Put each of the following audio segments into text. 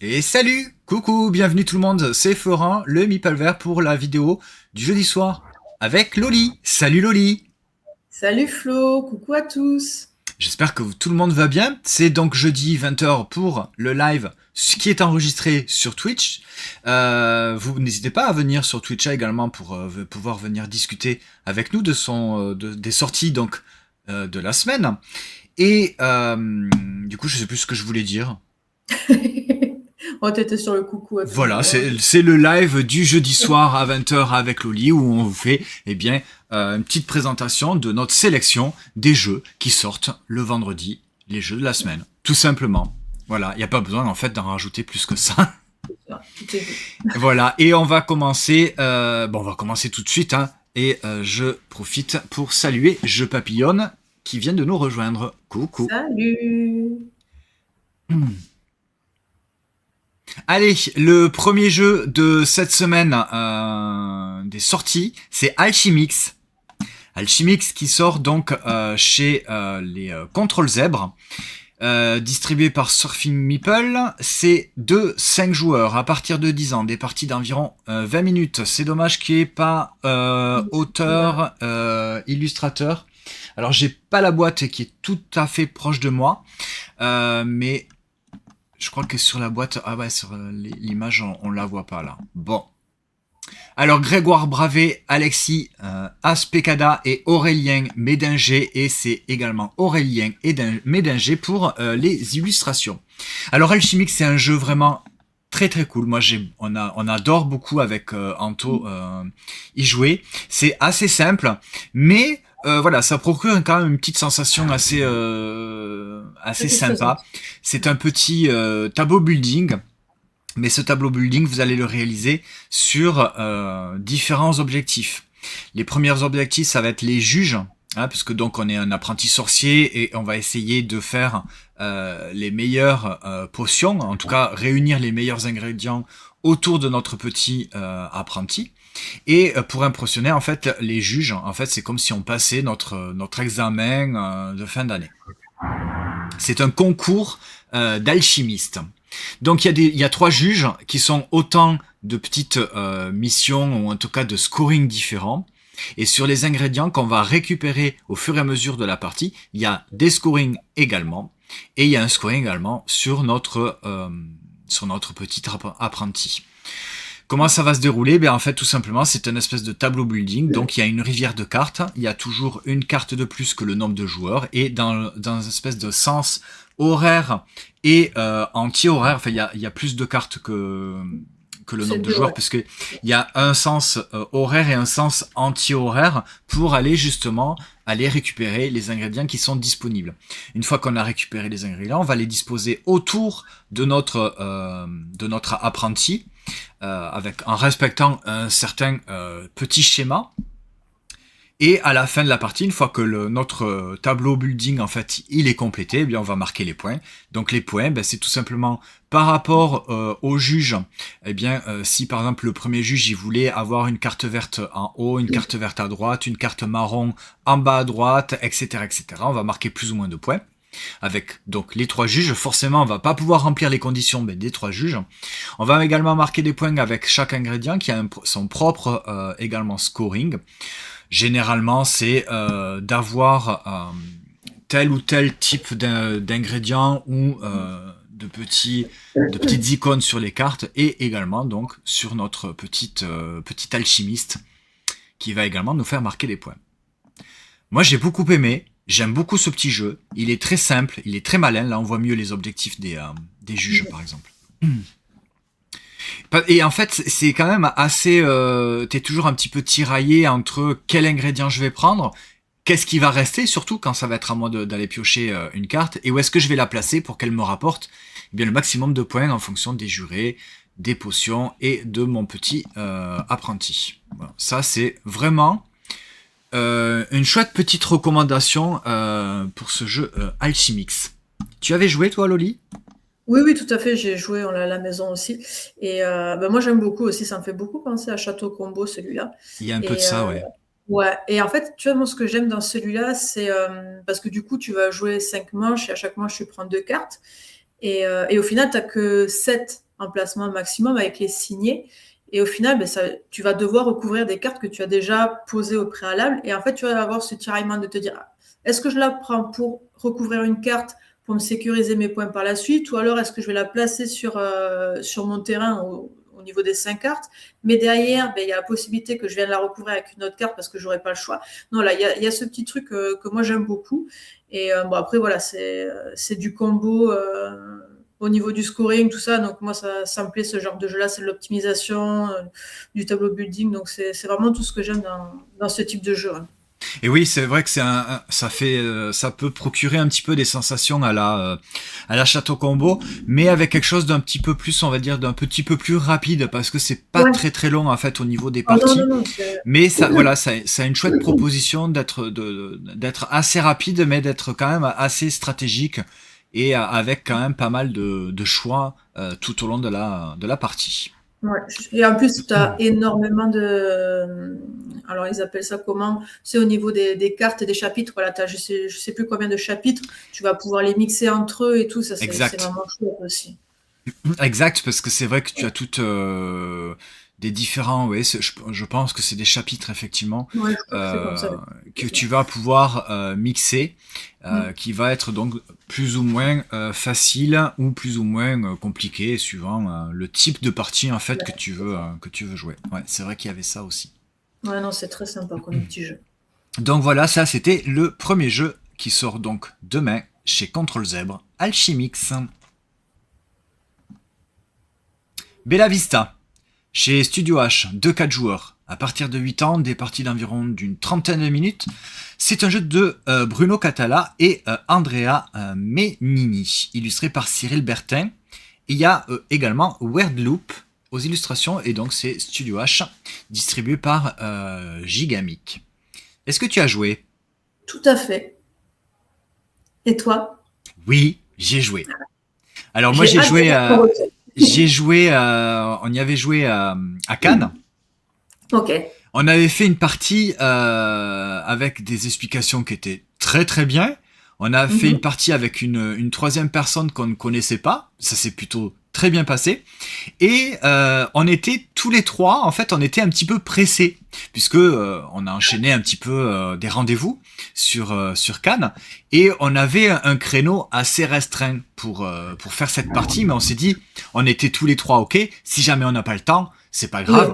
Et salut, coucou, bienvenue tout le monde, c'est Florent, le Meeple Vert pour la vidéo du jeudi soir avec Loli. Salut Loli. Salut Flo, coucou à tous. J'espère que tout le monde va bien. C'est donc jeudi 20h pour le live, ce qui est enregistré sur Twitch. Vous n'hésitez pas à venir sur Twitch également pour pouvoir venir discuter avec nous des sorties donc de la semaine. Et du coup, je sais plus ce que je voulais dire. Oh, t'étais sur le coucou à tout le Voilà, monde, hein. c'est le live du jeudi soir à 20h avec Loli où on vous fait une petite présentation de notre sélection des jeux qui sortent le vendredi, les jeux de la semaine, tout simplement. Voilà, il n'y a pas besoin en fait d'en rajouter plus que ça. Tout est dit. Voilà, et on va commencer, on va commencer tout de suite, hein, et je profite pour saluer Je Papillonne qui vient de nous rejoindre. Coucou. Salut. Allez, le premier jeu de cette semaine des sorties, c'est Alchemix. Alchemix qui sort donc chez les Contrôle Zèbre, distribué par Surfing Meeple. C'est de 5 joueurs à partir de 10 ans, des parties d'environ 20 minutes. C'est dommage qu'il n'y ait pas Voilà. auteur, illustrateur. Alors j'ai pas la boîte qui est tout à fait proche de moi, mais je crois que sur la boîte, ah ouais, sur l'image, on la voit pas là. Bon. Alors Grégoire Bravé, Alexis Aspecada et Aurélien Médinger, et c'est également Aurélien Médinger pour les illustrations. Alors Alchimix, c'est un jeu vraiment très très cool. Moi, on adore beaucoup avec Anto y jouer. C'est assez simple, mais voilà, ça procure quand même une petite sensation assez Satisfaisant. sympa. C'est un petit tableau building, mais ce tableau building, vous allez le réaliser sur différents objectifs. Les premiers objectifs, ça va être les juges, hein, puisque donc on est un apprenti sorcier et on va essayer de faire les meilleures potions, en tout cas réunir les meilleurs ingrédients autour de notre petit apprenti. Et pour impressionner en fait les juges, en fait c'est comme si on passait notre examen de fin d'année. C'est un concours d'alchimistes. Donc il y a trois juges qui sont autant de petites missions ou en tout cas de scoring différents. Et sur les ingrédients qu'on va récupérer au fur et à mesure de la partie, il y a des scorings également. Et il y a un scoring également sur notre petit apprenti. Comment ça va se dérouler? Ben en fait, tout simplement, c'est un espèce de tableau building. Donc, il y a une rivière de cartes. Il y a toujours une carte de plus que le nombre de joueurs. Et dans une espèce de sens horaire et anti-horaire, enfin, il y a plus de cartes que le C'est nombre de deux, joueurs, ouais. puisque il y a un sens horaire et un sens anti-horaire pour aller justement aller récupérer les ingrédients qui sont disponibles. Une fois qu'on a récupéré les ingrédients, on va les disposer autour de notre apprenti en respectant un certain petit schéma. Et à la fin de la partie, une fois que notre tableau building en fait il est complété, eh bien on va marquer les points. Donc les points, ben, c'est tout simplement par rapport au juge. Eh bien, si par exemple le premier juge il voulait avoir une carte verte en haut, une carte verte à droite, une carte marron en bas à droite, etc., etc., on va marquer plus ou moins de points. Avec donc les trois juges, forcément on va pas pouvoir remplir les conditions des trois juges. On va également marquer des points avec chaque ingrédient qui a son propre également scoring. Généralement c'est d'avoir tel ou tel type d'ingrédient ou de petites icônes sur les cartes et également donc sur notre petit alchimiste qui va également nous faire marquer des points. Moi, j'ai beaucoup aimé. J'aime beaucoup ce petit jeu. Il est très simple, il est très malin. Là, on voit mieux les objectifs des juges, par exemple. Et en fait, c'est quand même assez... T'es toujours un petit peu tiraillé entre quel ingrédient je vais prendre, qu'est-ce qui va rester, surtout quand ça va être à moi d'aller piocher une carte, et où est-ce que je vais la placer pour qu'elle me rapporte eh bien, le maximum de points en fonction des jurés, des potions et de mon petit apprenti. Voilà. Ça, c'est vraiment une chouette petite recommandation pour ce jeu Alchimix. Tu avais joué toi, Loli? Oui, oui, tout à fait. J'ai joué à la maison aussi. Et ben, moi, j'aime beaucoup aussi. Ça me fait beaucoup penser à Château Combo, celui-là. Il y a un peu de Et ça, ouais. ouais. Et en fait, tu vois, moi, ce que j'aime dans celui-là, c'est parce que du coup, tu vas jouer 5 manches et à chaque manche, tu prends 2 cartes. Et au final, tu n'as que 7 emplacements maximum avec les signets. Et au final, tu vas devoir recouvrir des cartes que tu as déjà posées au préalable. Et en fait, tu vas avoir ce tiraillement de te dire, est-ce que je la prends pour recouvrir une carte pour me sécuriser mes points par la suite, ou alors est-ce que je vais la placer sur mon terrain au niveau des 5 cartes, mais derrière, il y a la possibilité que je vienne la recouvrir avec une autre carte parce que je n'aurai pas le choix. Non, là, il y a ce petit truc que moi j'aime beaucoup. Et après, voilà, c'est du combo au niveau du scoring, tout ça. Donc moi, ça me plaît ce genre de jeu-là, c'est de l'optimisation, du tableau building. Donc c'est vraiment tout ce que j'aime dans ce type de jeu. Hein. Et oui, c'est vrai que ça peut procurer un petit peu des sensations à la Château Combo, mais avec quelque chose d'un petit peu plus, on va dire, d'un petit peu plus rapide, parce que c'est pas très très long en fait au niveau des parties. Non, mais ça, voilà, ça a une chouette proposition d'être assez rapide, mais d'être quand même assez stratégique et avec quand même pas mal de choix tout au long de la partie. Ouais. Et en plus, tu as énormément de... Alors, ils appellent ça comment? C'est au niveau des cartes et des chapitres. Voilà, je sais plus combien de chapitres. Tu vas pouvoir les mixer entre eux et tout. Ça, c'est vraiment chouette aussi. Exact, parce que c'est vrai que tu as toutes des différents... Ouais, je pense que c'est des chapitres, effectivement, ouais, comme ça. que tu vas pouvoir mixer, qui va être donc plus ou moins facile ou plus ou moins compliqué, suivant le type de partie en fait que tu veux jouer. Ouais, c'est vrai qu'il y avait ça aussi. Ouais, non, c'est très sympa comme petit jeu. Donc voilà, ça c'était le premier jeu qui sort donc demain chez Control Zèbre, Alchimix. Bella Vista, chez Studio H, 2-4 joueurs. À partir de 8 ans, des parties d'environ d'une trentaine de minutes. C'est un jeu de Bruno Catala et Andrea Menini, illustré par Cyril Bertin. Il y a également Weird Loop aux illustrations, et donc c'est Studio H, distribué par Gigamic. Est-ce que tu as joué? Tout à fait. Et toi? Oui, j'ai joué. Alors moi j'ai joué... on y avait joué à Cannes. Ok. On avait fait une partie avec des explications qui étaient très très bien. On a fait une partie avec une troisième personne qu'on ne connaissait pas. Ça s'est plutôt très bien passé. Et on était tous les trois, en fait, on était un petit peu pressés, puisque on a enchaîné un petit peu des rendez-vous sur Cannes, et on avait un créneau assez restreint pour faire cette partie, mais on s'est dit, on était tous les trois ok, si jamais on n'a pas le temps, c'est pas grave,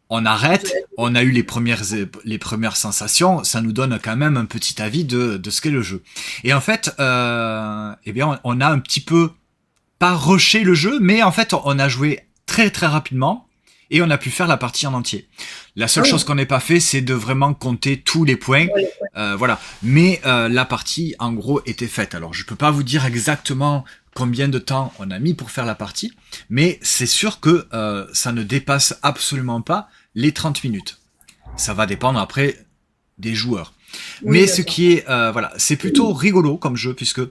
on arrête, on a eu les premières sensations, ça nous donne quand même un petit avis de ce qu'est le jeu. Et en fait, eh bien, on a un petit peu pas rushé le jeu, mais en fait, on a joué très très rapidement et on a pu faire la partie en entier. La seule chose qu'on n'ait pas fait, c'est de vraiment compter tous les points, voilà. Mais la partie, en gros, était faite. Alors, je peux pas vous dire exactement combien de temps on a mis pour faire la partie, mais c'est sûr que ça ne dépasse absolument pas les 30 minutes. Ça va dépendre après des joueurs. Oui, mais ce qui est, voilà, c'est plutôt rigolo comme jeu, puisque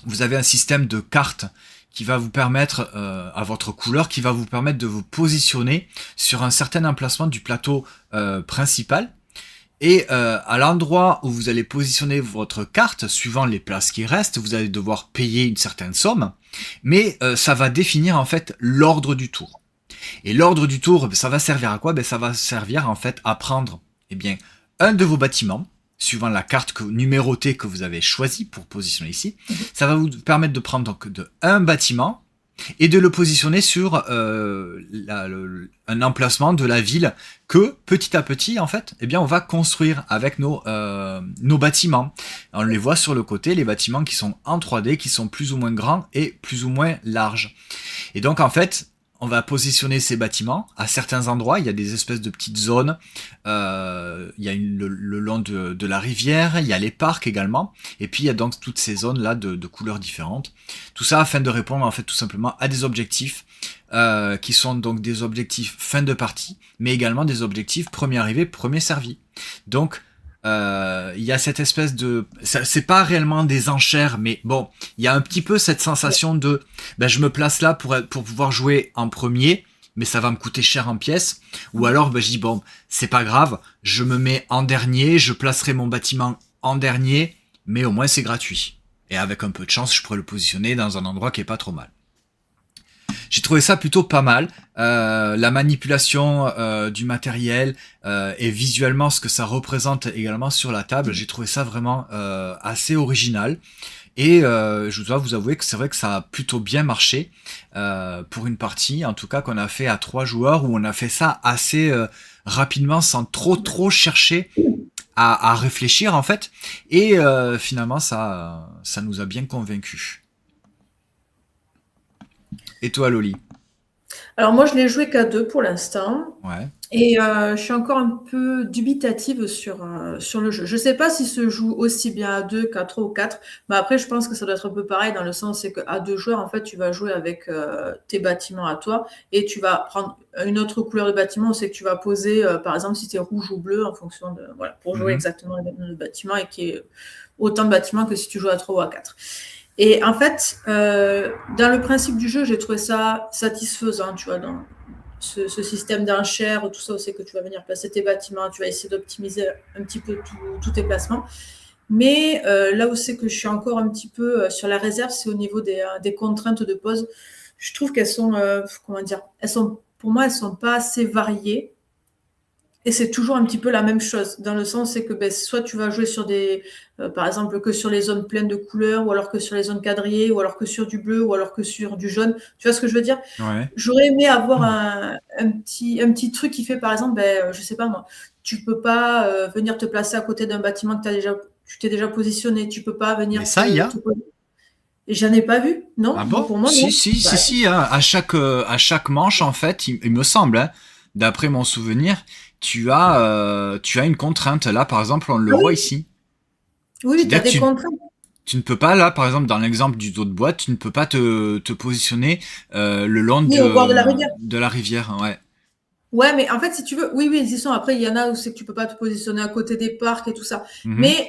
vous avez un système de cartes qui va vous permettre, à votre couleur, qui va vous permettre de vous positionner sur un certain emplacement du plateau principal. Et à l'endroit où vous allez positionner votre carte, suivant les places qui restent, vous allez devoir payer une certaine somme, mais ça va définir en fait l'ordre du tour. Et l'ordre du tour, ça va servir à quoi? Ça va servir en fait à prendre un de vos bâtiments, suivant la carte numérotée que vous avez choisie pour positionner ici. Ça va vous permettre de prendre donc un bâtiment et de le positionner sur un emplacement de la ville que petit à petit en fait, on va construire avec nos bâtiments. On les voit sur le côté, les bâtiments qui sont en 3D, qui sont plus ou moins grands et plus ou moins larges. Et donc en fait, on va positionner ces bâtiments à certains endroits. Il y a des espèces de petites zones. Il y a le long de la rivière. Il y a les parcs également. Et puis il y a donc toutes ces zones là de couleurs différentes. Tout ça afin de répondre en fait tout simplement à des objectifs qui sont donc des objectifs fin de partie, mais également des objectifs premier arrivé, premier servi. Donc il y a cette espèce de... C'est pas réellement des enchères, mais bon, il y a un petit peu cette sensation de... je me place là pour pouvoir jouer en premier, mais ça va me coûter cher en pièces. Ou alors, je dis, bon, c'est pas grave, je me mets en dernier, je placerai mon bâtiment en dernier, mais au moins c'est gratuit. Et avec un peu de chance, je pourrais le positionner dans un endroit qui est pas trop mal. J'ai trouvé ça plutôt pas mal. La manipulation du matériel et visuellement ce que ça représente également sur la table, j'ai trouvé ça vraiment assez original. Et je dois vous avouer que c'est vrai que ça a plutôt bien marché pour une partie, en tout cas qu'on a fait à 3 joueurs, où on a fait ça assez rapidement sans trop chercher à réfléchir en fait. Et finalement ça nous a bien convaincus. Et toi Loli? Alors moi, je l'ai joué qu'à 2 pour l'instant Ouais. et je suis encore un peu dubitative sur le jeu. Je sais pas s'il se joue aussi bien à 2 qu'à 3 ou 4, mais après je pense que ça doit être un peu pareil dans le sens c'est qu'à 2 joueurs, en fait, tu vas jouer avec, tes bâtiments à toi et tu vas prendre une autre couleur de bâtiment. C'est que tu vas poser, par exemple, si tu es rouge ou bleu en fonction de voilà, pour jouer Mhm. exactement le même bâtiment et qu'il y ait autant de bâtiments que si tu joues à 3 ou à 4. Et en fait, dans le principe du jeu, j'ai trouvé ça satisfaisant, tu vois, dans ce système d'enchères, tout ça, c'est que tu vas venir placer tes bâtiments, tu vas essayer d'optimiser un petit peu tous tes placements. Mais là où c'est que je suis encore un petit peu sur la réserve, c'est au niveau des contraintes de pose. Je trouve qu'elles sont, comment dire, pour moi, elles sont pas assez variées. Et c'est toujours un petit peu la même chose, dans le sens c'est que ben, soit tu vas jouer sur par exemple, que sur les zones pleines de couleurs, ou alors que sur les zones quadrillées, ou alors que sur du bleu, ou alors que sur du jaune. Tu vois ce que je veux dire? Ouais. J'aurais aimé avoir un petit truc qui fait, par exemple, ben, je sais pas moi, tu peux pas venir te placer à côté d'un bâtiment que tu t'es déjà positionné, tu peux pas Mais venir ça, il y a. Et j'en ai pas vu, Ah non? bon? Pour moi, Si, non. si, si, Bah, si, hein. À chaque manche, en fait, il me semble, hein, d'après mon souvenir, tu as une contrainte. Là, par exemple, on le ah voit oui, ici. oui, oui, tu C'est-à-dire as que des contraintes. tu ne peux pas, là, par exemple, dans l'exemple du dos de boîte, tu ne peux pas te positionner le long Oui, au bord de la rivière. de la rivière. Ouais. Ouais, mais en fait, si tu veux, oui, oui, ils y sont. Après, il y en a où c'est que tu peux pas te positionner à côté des parcs et tout ça. Mhm. Mais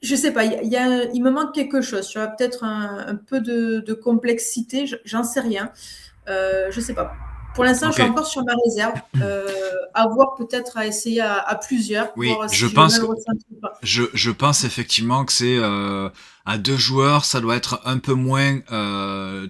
je sais pas, il me manque quelque chose. Tu vois, peut-être un peu de complexité, j'en sais rien. Je sais pas. Pour l'instant, je Ok. suis encore sur ma réserve. À voir peut-être à essayer à plusieurs, Oui, voir je si j'ai le pense même que ressenti ou pas. je pense effectivement que c'est à 2 joueurs, ça doit être un peu moins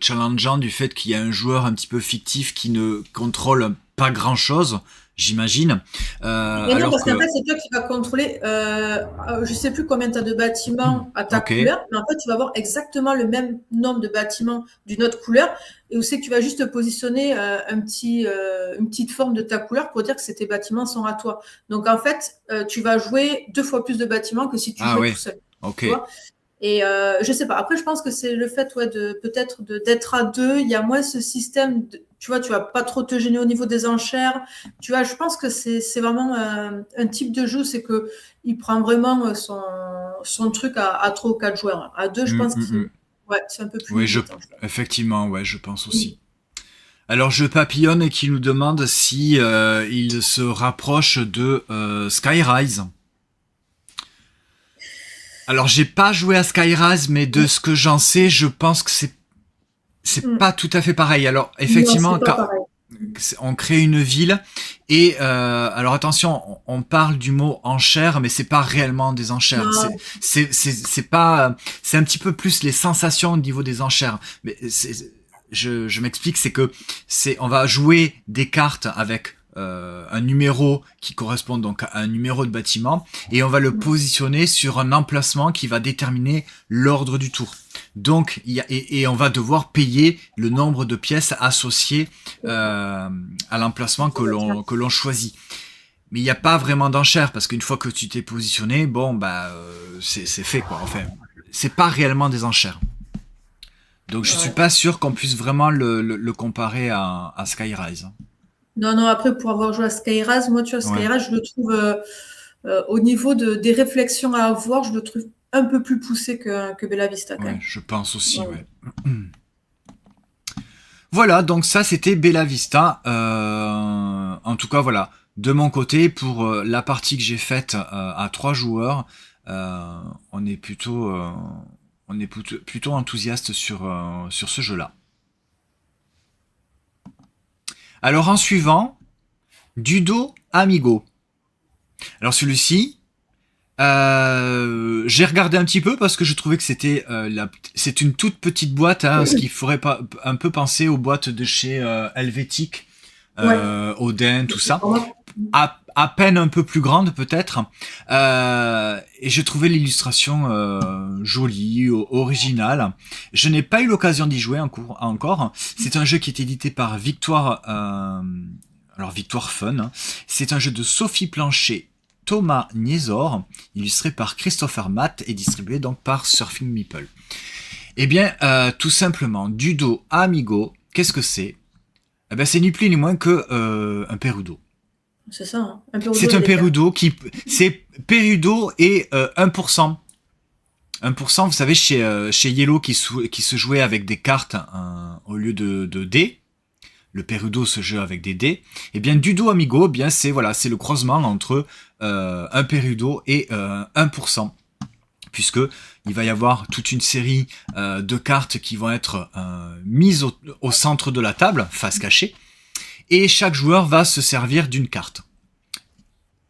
challengeant du fait qu'il y a un joueur un petit peu fictif qui ne contrôle pas grand-chose, j'imagine. Mais non, Alors parce qu'en que, fait, c'est toi qui vas contrôler, je sais plus combien tu as de bâtiments à ta ok, couleur, mais en fait, tu vas avoir exactement le même nombre de bâtiments d'une autre couleur, et où c'est que tu vas juste te positionner une petite forme de ta couleur pour dire que tes bâtiments sont à toi. Donc, en fait, tu vas jouer 2 fois plus de bâtiments que si tu ah jouais tout ouais, seul. ok. Tu vois? Et je sais pas. Après, je pense que c'est le fait, ouais, de peut-être d'être à deux. Il y a moins ce système. Tu vois, tu vas pas trop te gêner au niveau des enchères. Tu vois, je pense que c'est vraiment un type de jeu, c'est que il prend vraiment son truc à 3 ou 4 joueurs. À deux, je Hum, pense que hum, hum. ouais, c'est un peu plus Oui, limite, hein, je effectivement, ouais, je pense pense. aussi. Alors je papillonne et qui nous demande si il se rapproche de Skyrise. Alors j'ai pas joué à Skyrise, mais de ce que j'en sais, je pense que c'est Mm. pas tout à fait pareil. Alors Non, effectivement, c'est pas pareil. on crée une ville et alors attention, on parle du mot enchère, mais c'est pas réellement des enchères. Non. C'est pas, c'est un petit peu plus les sensations au niveau des enchères. Mais je m'explique, c'est que on va jouer des cartes avec un numéro qui correspond donc à un numéro de bâtiment et on va le positionner sur un emplacement qui va déterminer l'ordre du tour. Donc, et on va devoir payer le nombre de pièces associées à l'emplacement que l'on choisit. Mais il n'y a pas vraiment d'enchère parce qu'une fois que tu t'es positionné, bon bah c'est fait quoi. Enfin, c'est pas réellement des enchères. Donc je suis Ouais. pas sûr qu'on puisse vraiment le comparer à Skyrise. Non, non, après, pour avoir joué à Skyraz, moi, tu vois, Ouais, Skyraz, je le trouve, au niveau des réflexions à avoir, je le trouve un peu plus poussé que Bella Vista, quand ouais, même. je pense aussi, Ouais. ouais. Voilà, donc ça c'était Bella Vista. En tout cas, voilà. De mon côté, pour la partie que j'ai faite à 3 joueurs, euh, on est plutôt, euh, on est plutôt enthousiaste sur ce jeu-là. Alors en suivant, Dudo Amigo. Alors celui-ci, J'ai regardé un petit peu parce que je trouvais que c'est une toute petite boîte, hein, ce qui ferait pas un peu penser aux boîtes de chez Helvétique, Ouais, Odin, tout ça. format. À peine un peu plus grande peut-être. Et je trouvais l'illustration jolie, originale. Je n'ai pas eu l'occasion d'y jouer encore. C'est un jeu qui est édité par Victoire, alors Victoire Fun, hein. C'est un jeu de Sophie Planchet, Thomas Niesor, illustré par Christopher Matt et distribué donc par Surfing Meeple. Eh bien, tout simplement, Dudo Amigo, qu'est-ce que c'est? Eh ben, c'est ni plus ni moins que un Perudo. C'est ça, hein. Un Perudo C'est et un des cartes. Perudo c'est Perudo et 1%. 1%, vous savez, chez Yellow qui se jouait avec des cartes au lieu de dés. Le Perudo se joue avec des dés. Et bien, Dudo Amigo, bien c'est voilà, c'est le croisement entre un Perudo et 1%. Puisque il va y avoir toute une série de cartes qui vont être mises au centre de la table, face cachée, et chaque joueur va se servir d'une carte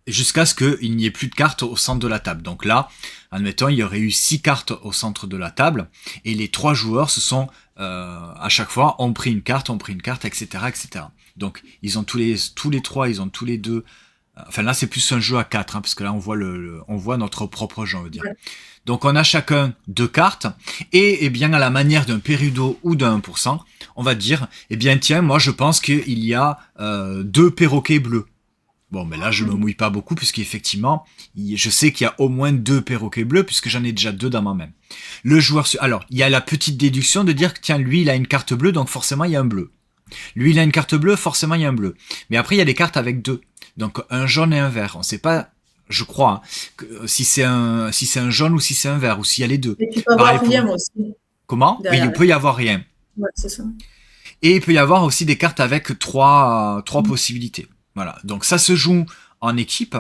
jusqu'à ce qu'il n'y ait plus de cartes au centre de la table. Donc là, admettons, il y aurait eu 6 cartes au centre de la table, et les 3 joueurs se sont, à chaque fois, ont pris une carte, etc., etc. Donc, ils ont tous les 3, ils ont tous les deux. Enfin là, c'est plus un jeu à 4, hein, parce que là, on voit on voit notre propre jeu, on veut dire. Ouais. Donc, on a chacun 2 cartes, et eh bien, à la manière d'un Perudo ou d'un 1%, on va dire, eh bien, tiens, moi, je pense qu'il y a 2 perroquets bleus. Bon, mais là, je me mouille pas beaucoup, puisqu'effectivement, je sais qu'il y a au moins 2 perroquets bleus, puisque j'en ai déjà 2 dans ma main. Le joueur... Alors, il y a la petite déduction de dire que, tiens, lui, il a une carte bleue, donc forcément, il y a un bleu. Lui, il a une carte bleue, forcément, il y a un bleu. Mais après, il y a des cartes avec 2. Donc, un jaune et un vert. On sait pas, je crois, hein, si c'est un jaune ou si c'est un vert, ou s'il y a les deux. Et tu peux Pareil avoir pour... rien aussi Comment? Oui, derrière. il peut y avoir rien. Ouais, c'est ça. Et il peut y avoir aussi des cartes avec trois possibilités. Voilà. Donc ça se joue en équipe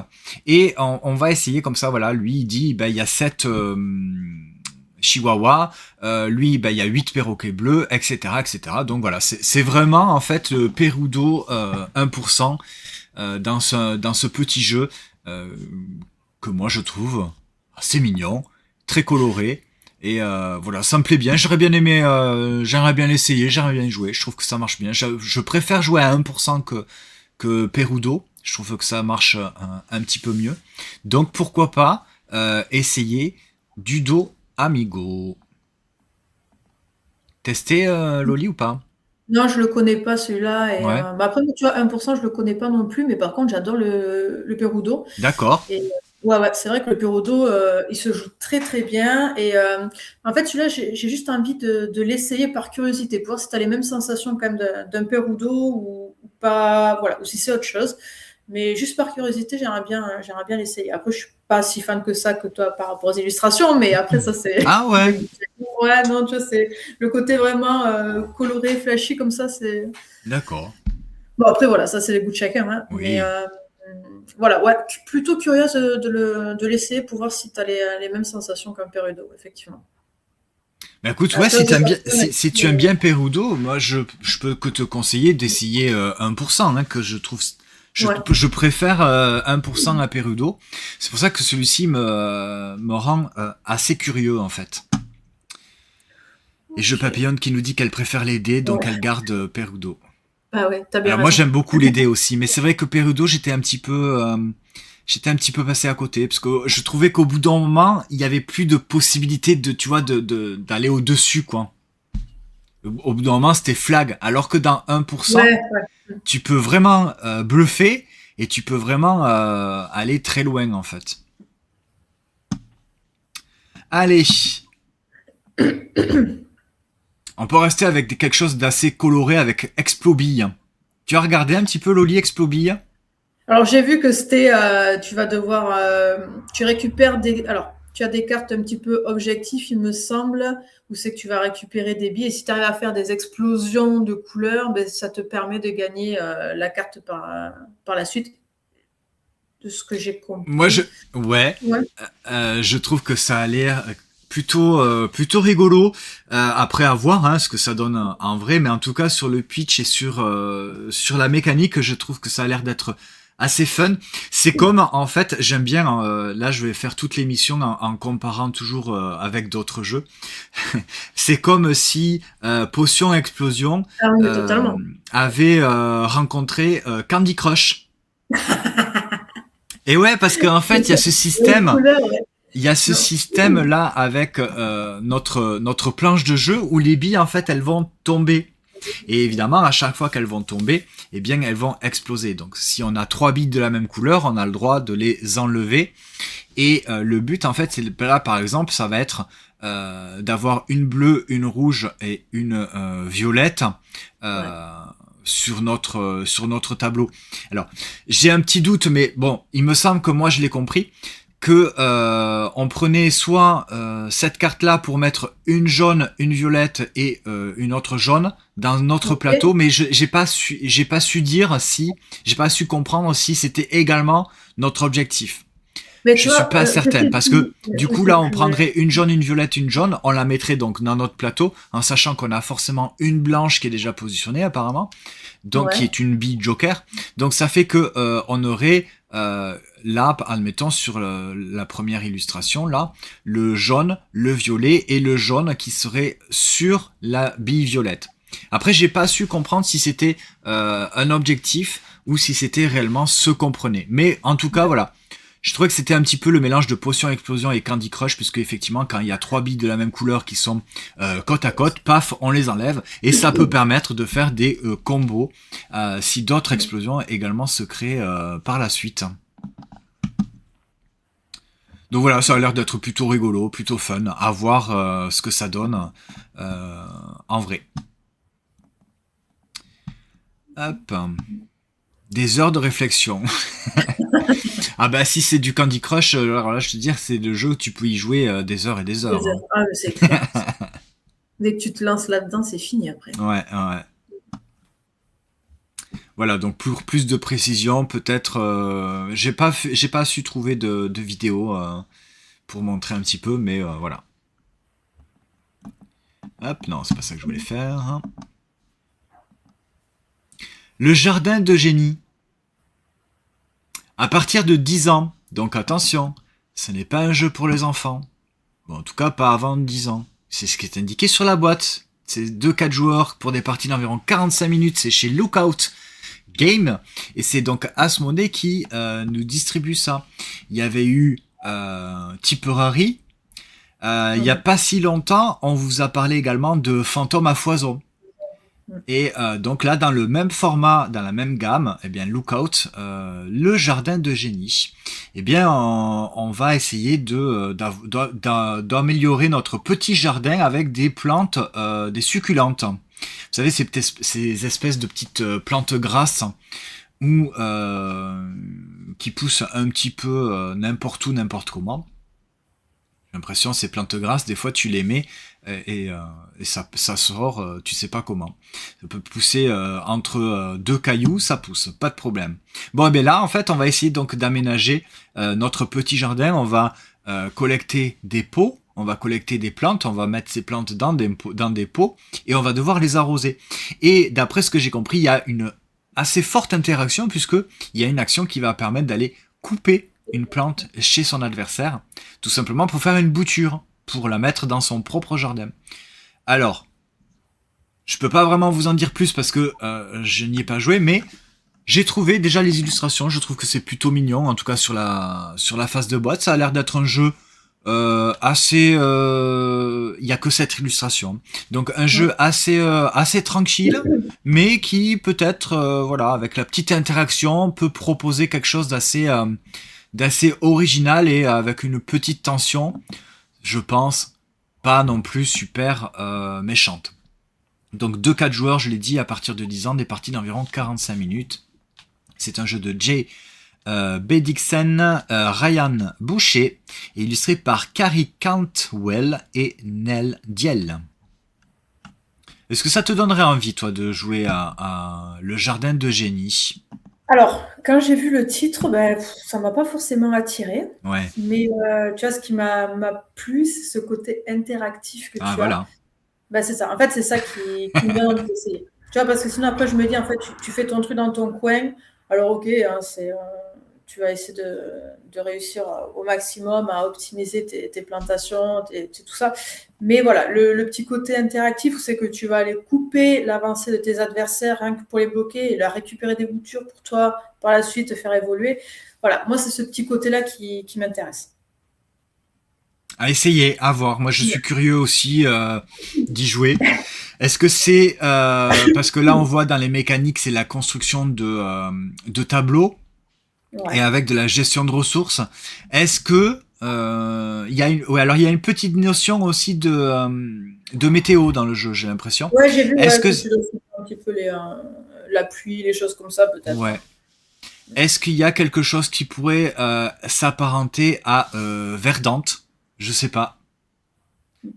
et on va essayer comme ça. Voilà. Lui il dit ben il y a 7 chihuahuas. Lui ben il y a 8 perroquets bleus, etc., etc. Donc voilà. C'est vraiment en fait le Perudo 1% dans ce petit jeu que moi je trouve assez mignon, très coloré. Et voilà, ça me plaît bien. J'aimerais bien l'essayer, j'aimerais bien y jouer. Je trouve que ça marche bien. Je préfère jouer à 1% que Perudo. Je trouve que ça marche un petit peu mieux. Donc pourquoi pas essayer Dudo Amigo. Testé Loli ou pas? Non, je le connais pas celui-là. Et, Ouais, bah après, tu vois, 1%, je le connais pas non plus, mais par contre, j'adore le Perudo. d'accord. Et ouais, ouais, c'est vrai que le Perudo, il se joue très très bien. Et en fait, celui-là, j'ai juste envie de l'essayer par curiosité, pour voir si tu as les mêmes sensations quand même d'un Perudo ou pas, voilà, ou si c'est autre chose. Mais juste par curiosité, j'aimerais bien l'essayer. Après, je suis pas si fan que ça que toi par rapport aux illustrations, mais après, ça c'est. Ah ouais, Ouais, non, tu vois, c'est le côté vraiment coloré, flashy comme ça, c'est. d'accord. Bon, après, voilà, ça c'est les goûts de chacun, hein. Mais Oui. voilà, ouais, plutôt curieuse de l'essayer pour voir si tu as les mêmes sensations qu'un Perudo, effectivement. Bah écoute, À ouais, toi si de t'aimes bien, personne. si tu aimes bien Perudo, moi je peux que te conseiller d'essayer 1%, hein, que je trouve, Ouais. je préfère 1% à Perudo. C'est pour ça que celui-ci me rend assez curieux en fait. Et Je Ok. Papillonne qui nous dit qu'elle préfère les dés, donc elle Ouais. garde Perudo. Ah ouais, t'as bien Alors moi raison. j'aime beaucoup les dés aussi, mais c'est vrai que Perudo j'étais un petit peu passé à côté parce que je trouvais qu'au bout d'un moment il y avait plus de possibilité de tu vois d'aller au dessus quoi. Au bout d'un moment, c'était flag. Alors que dans 1%, Ouais, ouais. tu peux vraiment bluffer et tu peux vraiment aller très loin en fait. Allez, on peut rester avec quelque chose d'assez coloré avec Explobille. Tu as regardé un petit peu Loli Explobille? Alors j'ai vu que c'était, tu vas devoir, tu récupères des, alors tu as des cartes un petit peu objectifs, il me semble, où c'est que tu vas récupérer des billes et si tu arrives à faire des explosions de couleurs, ben, ça te permet de gagner la carte par la suite, de ce que j'ai Moi, compris. ouais, Ouais. je trouve que ça a l'air plutôt rigolo. Après à voir ce que ça donne en vrai, mais en tout cas sur le pitch et sur la mécanique, je trouve que ça a l'air d'être assez fun. C'est comme, en fait, j'aime bien, là je vais faire toute l'émission en comparant toujours avec d'autres jeux. C'est comme si Potion Explosion Ah oui, mais euh, totalement. avait rencontré Candy Crush. Et ouais, parce qu'en fait, il y a ce Les système, couleurs, ouais. il y a ce Non. système là avec notre planche de jeu où les billes en fait elles vont tomber. Et évidemment, à chaque fois qu'elles vont tomber, eh bien, elles vont exploser. Donc, si on a 3 billes de la même couleur, on a le droit de les enlever. Et le but, en fait, c'est là, par exemple, ça va être d'avoir une bleue, une rouge et une violette Ouais. euh, sur notre tableau. Alors, j'ai un petit doute, mais bon, il me semble que moi, je l'ai compris que on prenait soit cette carte-là pour mettre une jaune, une violette et une autre jaune dans notre Ok. plateau, mais j'ai pas su dire si, j'ai pas su comprendre si c'était également notre objectif. Mais Je tu suis vois, pas je certaine sais parce plus. que du Je coup sais là on plus. prendrait une jaune, une violette, une jaune, on la mettrait donc dans notre plateau en sachant qu'on a forcément une blanche qui est déjà positionnée apparemment, donc qui Ouais. est une bille joker. Donc ça fait que on aurait là, admettons sur la première illustration là, le jaune, le violet et le jaune qui serait sur la bille violette. Après j'ai pas su comprendre si c'était un objectif ou si c'était réellement ce qu'on prenait. Mais en tout cas voilà. Je trouvais que c'était un petit peu le mélange de Potion Explosion et Candy Crush, puisque effectivement, quand il y a 3 billes de la même couleur qui sont côte à côte, paf, on les enlève, et ça peut permettre de faire des combos si d'autres explosions également se créent par la suite. Donc voilà, ça a l'air d'être plutôt rigolo, plutôt fun, à voir ce que ça donne euh, en vrai. Hop. Des heures de réflexion. Ah bah si c'est du Candy Crush, alors là je te dire c'est le jeu où tu peux y jouer des heures et des Des heures. heures. Hein. Ah, mais c'est clair. Dès que tu te lances là-dedans, c'est fini après. Ouais, ouais. Voilà, donc pour plus de précision, peut-être, j'ai pas su trouver de vidéo pour montrer un petit peu, mais voilà. Hop, non, c'est pas ça que je voulais faire. Hein. Le jardin de génie. À partir de 10 ans, donc attention, ce n'est pas un jeu pour les enfants. Bon, en tout cas, pas avant 10 ans. C'est ce qui est indiqué sur la boîte. C'est 2-4 joueurs pour des parties d'environ 45 minutes. C'est chez Lookout Game. Et c'est donc Asmodee qui nous distribue ça. Il y avait eu Tipperary. Il y a pas si longtemps, on vous a parlé également de Fantôme à foison. Et donc là, dans le même format, dans la même gamme, eh bien Lookout, le jardin de génie. Eh bien, on va essayer d'améliorer notre petit jardin avec des plantes, des succulentes. Vous savez, ces espèces de petites plantes grasses ou qui poussent un petit peu n'importe où, n'importe comment. J'ai l'impression ces plantes grasses, des fois tu les mets et ça sort, tu sais pas comment. Ça peut pousser entre deux cailloux, ça pousse, pas de problème. Bon, et bien là, en fait, on va essayer donc d'aménager notre petit jardin. On va collecter des pots, on va collecter des plantes, on va mettre ces plantes dans des pots et on va devoir les arroser. Et d'après ce que j'ai compris, il y a une assez forte interaction puisque il y a une action qui va permettre d'aller couper une plante chez son adversaire, tout simplement pour faire une bouture, pour la mettre dans son propre jardin. Alors, je peux pas vraiment vous en dire plus parce que je n'y ai pas joué, mais j'ai trouvé déjà les illustrations, je trouve que c'est plutôt mignon, en tout cas sur la face de boîte, ça a l'air d'être un jeu assez... Il y a que cette illustration. Donc un jeu assez tranquille, mais qui peut-être, voilà, avec la petite interaction, peut proposer quelque chose d'assez original et avec une petite tension, je pense, pas non plus super méchante. Donc 2-4 joueurs, je l'ai dit, à partir de 10 ans, des parties d'environ 45 minutes. C'est un jeu de Jay Bedixen, Ryan Boucher, et illustré par Carrie Cantwell et Nell Diel. Est-ce que ça te donnerait envie, toi, de jouer à Le Jardin de Génie? Alors, quand j'ai vu le titre, ben, ça m'a pas forcément attiré. Ouais. Mais tu vois, ce qui m'a plu, c'est ce côté interactif que Ah, tu as. voilà. Ben, c'est ça. En fait, c'est ça qui me donne envie d'essayer. Tu vois, parce que sinon, après, je me dis, en fait, tu fais ton truc dans ton coin. Alors ok, hein, tu vas essayer de réussir au maximum à optimiser tes plantations, tout ça. Mais voilà, le petit côté interactif, c'est que tu vas aller couper l'avancée de tes adversaires rien que pour les bloquer et leur récupérer des boutures pour toi, par la suite, te faire évoluer. Voilà, moi, c'est ce petit côté-là qui m'intéresse. À essayer, à voir. Moi, je suis curieux aussi d'y jouer. Est-ce que c'est parce que là, on voit dans les mécaniques, c'est la construction de tableaux et Ouais. avec de la gestion de ressources. Est-ce que il y a une, ouais, alors il y a une petite notion aussi de météo dans le jeu, j'ai l'impression. Ouais, j'ai vu Est-ce ouais, que que tu dois faire un petit peu la pluie, les choses comme ça, peut-être. ouais, est-ce qu'il y a quelque chose qui pourrait s'apparenter à Verdante? Je sais pas.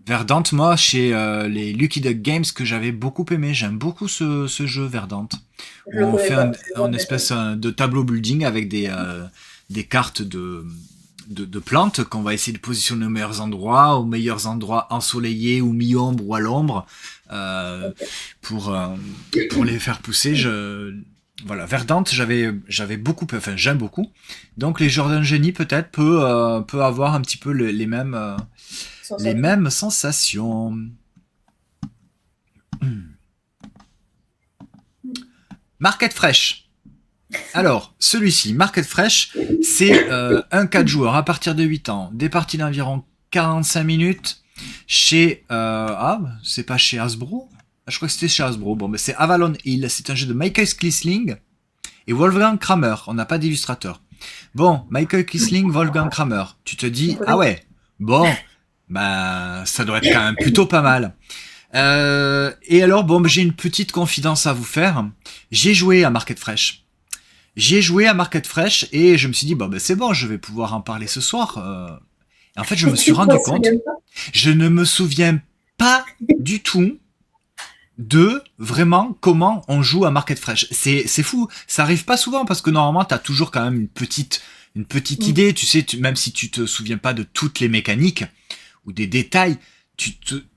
Verdante, moi, chez les Lucky Duck Games, que j'avais beaucoup aimé. J'aime beaucoup ce jeu Verdante, Je où le on connais fait pas. Je un le espèce de tableau building avec des cartes de plantes qu'on va essayer de positionner aux meilleurs endroits ensoleillés ou mi-ombre ou à l'ombre, euh, Ok. pour, euh, pour les faire pousser. Voilà, Verdante, j'avais beaucoup, enfin j'aime beaucoup. Donc les joueurs d'un génie peut-être peut avoir un petit peu les Sensation. mêmes sensations. Market Fresh. Alors, celui-ci, Market Fresh, c'est un 4 joueurs à partir de 8 ans, des parties d'environ 45 minutes chez... c'est pas chez Hasbro. Je crois que c'était chez Hasbro. Bon, mais c'est Avalon Hill. C'est un jeu de Michael Klisling et Wolfgang Kramer. On n'a pas d'illustrateur. Bon, Michael Klisling, Wolfgang Kramer. Tu te On dis, ah connaît. ouais, bon, bah, ça doit être quand même plutôt pas mal. Et alors, bon, j'ai une petite confidence à vous faire. J'ai joué à Market Fresh. J'ai joué à Market Fresh et je me suis dit, bon, ben c'est bon, je vais pouvoir en parler ce soir. Et en fait, je me suis Tu t'en rendu compte, souviens pas? je ne me souviens pas du tout de vraiment comment on joue à Market Fresh. C'est fou, ça arrive pas souvent parce que normalement, t'as toujours quand même une petite Mm. idée, tu sais, même si tu te souviens pas de toutes les mécaniques ou des détails,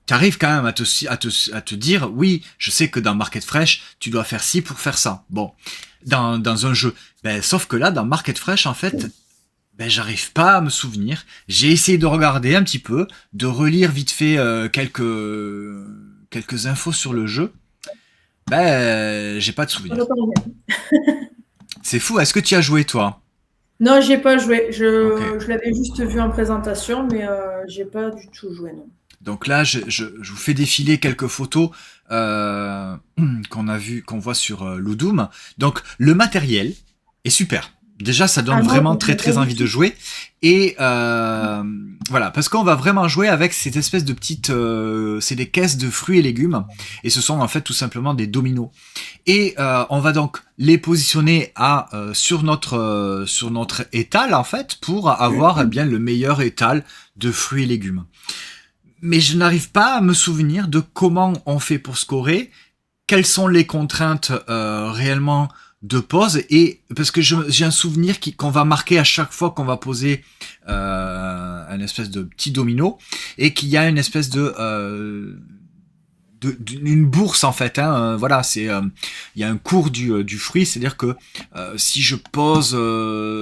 t'arrives quand même à te dire, oui, je sais que dans Market Fresh, tu dois faire ci pour faire ça. Bon, dans un jeu. Ben, sauf que là, dans Market Fresh, en fait, ben, j'arrive pas à me souvenir. J'ai essayé de regarder un petit peu, de relire vite fait quelques infos sur le jeu. Ben, j'ai pas de Je le souvenir. connais. C'est fou. Est-ce que tu as joué, toi? Non, j'ai pas joué. Ok. Je l'avais juste vu en présentation, mais j'ai pas du tout joué, non. Donc là, je vous fais défiler quelques photos qu'on voit sur Ludum. Donc le matériel est super. Déjà, ça donne Ah non, vraiment je très l'ai pas très du envie de tout. jouer. Et voilà, parce qu'on va vraiment jouer avec cette espèce de petites, c'est des caisses de fruits et légumes, et ce sont en fait tout simplement des dominos. Et on va donc les positionner sur notre étal en fait pour avoir eh bien le meilleur étal de fruits et légumes. Mais je n'arrive pas à me souvenir de comment on fait pour scorer, quelles sont les contraintes réellement de pose, et parce que j'ai un souvenir qu'on va marquer à chaque fois qu'on va poser un espèce de petit domino, et qu'il y a une espèce d'une bourse en fait, hein, voilà, il y a un cours du fruit, c'est-à-dire que si je pose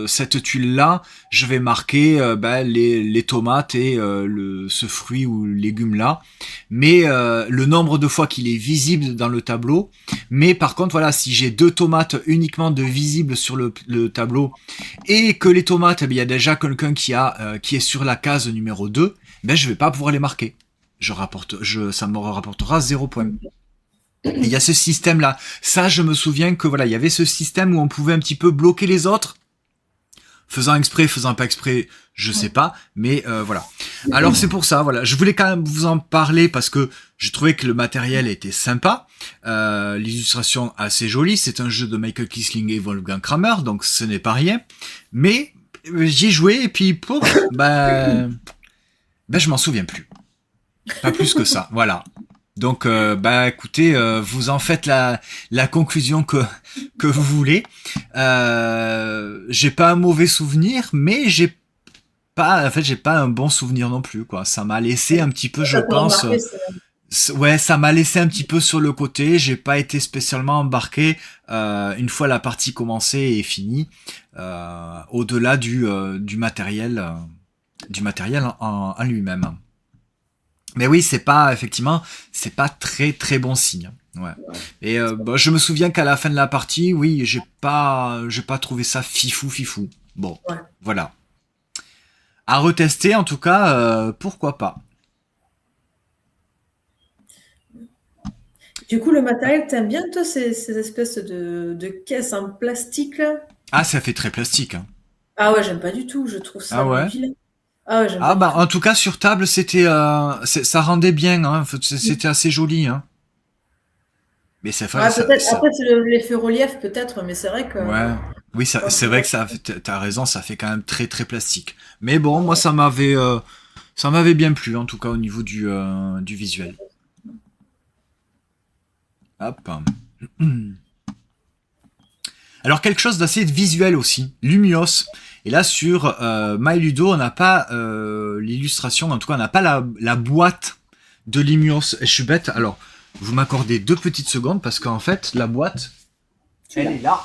cette tuile là, je vais marquer ben, les tomates et ce fruit ou légume là, mais le nombre de fois qu'il est visible dans le tableau. Mais par contre voilà, si j'ai 2 tomates uniquement de visibles sur le tableau et que les tomates, eh bien, il y a déjà quelqu'un qui est sur la case numéro 2, ben je vais pas pouvoir les marquer. Ça me rapportera 0 point. Et il y a ce système-là. Ça, je me souviens que voilà, il y avait ce système où on pouvait un petit peu bloquer les autres, faisant exprès, faisant pas exprès, je sais pas, mais voilà. Alors c'est pour ça, voilà, je voulais quand même vous en parler parce que je trouvais que le matériel était sympa, l'illustration assez jolie. C'est un jeu de Michael Kissling et Wolfgang Kramer, donc ce n'est pas rien. Mais j'y ai joué et puis pouf, ben je m'en souviens plus. Pas plus que ça, voilà. Donc, bah écoutez, vous en faites la conclusion que vous voulez. J'ai pas un mauvais souvenir, mais j'ai pas un bon souvenir non plus, quoi. Ça m'a laissé un petit peu, je Ça t'a pense, remarqué, Ouais, ça m'a laissé un petit peu sur le côté. J'ai pas été spécialement embarqué une fois la partie commencée et finie. Au-delà du matériel en lui-même. Mais oui, c'est pas effectivement, c'est pas très très bon signe. Ouais. Et bah, je me souviens qu'à la fin de la partie, oui, j'ai pas trouvé ça fifou. Bon, Ouais. voilà. À retester en tout cas, pourquoi pas. Du coup, le matériel, t'aimes bien, toi, ces espèces de caisses en plastique, là? Ah, ça fait très plastique. Hein. Ah ouais, j'aime pas du tout. Je trouve Ah ça mais ouais. vilain. Ah ouais, j'aime pas Ah du bah tout. en tout cas sur table c'était ça rendait bien hein. C'était assez joli hein. Mais c'est vrai Ouais, ça, peut-être. ça Après, c'est l'effet relief, peut-être, mais c'est vrai que ouais oui ça quand c'est tu vrai vois. que t'as raison ça fait quand même très très plastique. Mais bon moi Ouais. ça m'avait bien plu en tout cas au niveau du visuel. Hop. Alors quelque chose d'assez visuel aussi, Lumios. Et là sur My Ludo on n'a pas l'illustration, en tout cas on n'a pas la boîte de Lumios. Et je suis bête. Alors vous m'accordez 2 petites secondes parce qu'en fait la boîte Tu elle l'as. est là.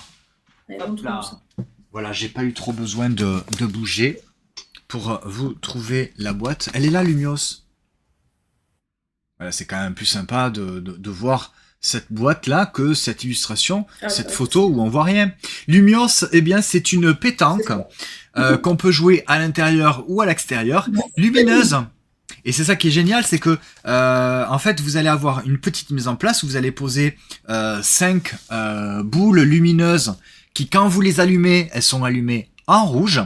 Allez, Hop montre-nous ça. là. Voilà, j'ai pas eu trop besoin de bouger pour vous trouver la boîte. Elle est là, Lumios. Voilà, c'est quand même plus sympa de voir cette boîte-là que cette illustration, Ah, c'est cette vrai que photo où on voit rien. Lumios, eh bien, c'est une c'est pétanque ça. qu'on peut jouer à l'intérieur ou à l'extérieur, lumineuse. Et c'est ça qui est génial, c'est que en fait, vous allez avoir une petite mise en place où vous allez poser 5 boules lumineuses qui, quand vous les allumez, elles sont allumées en rouge.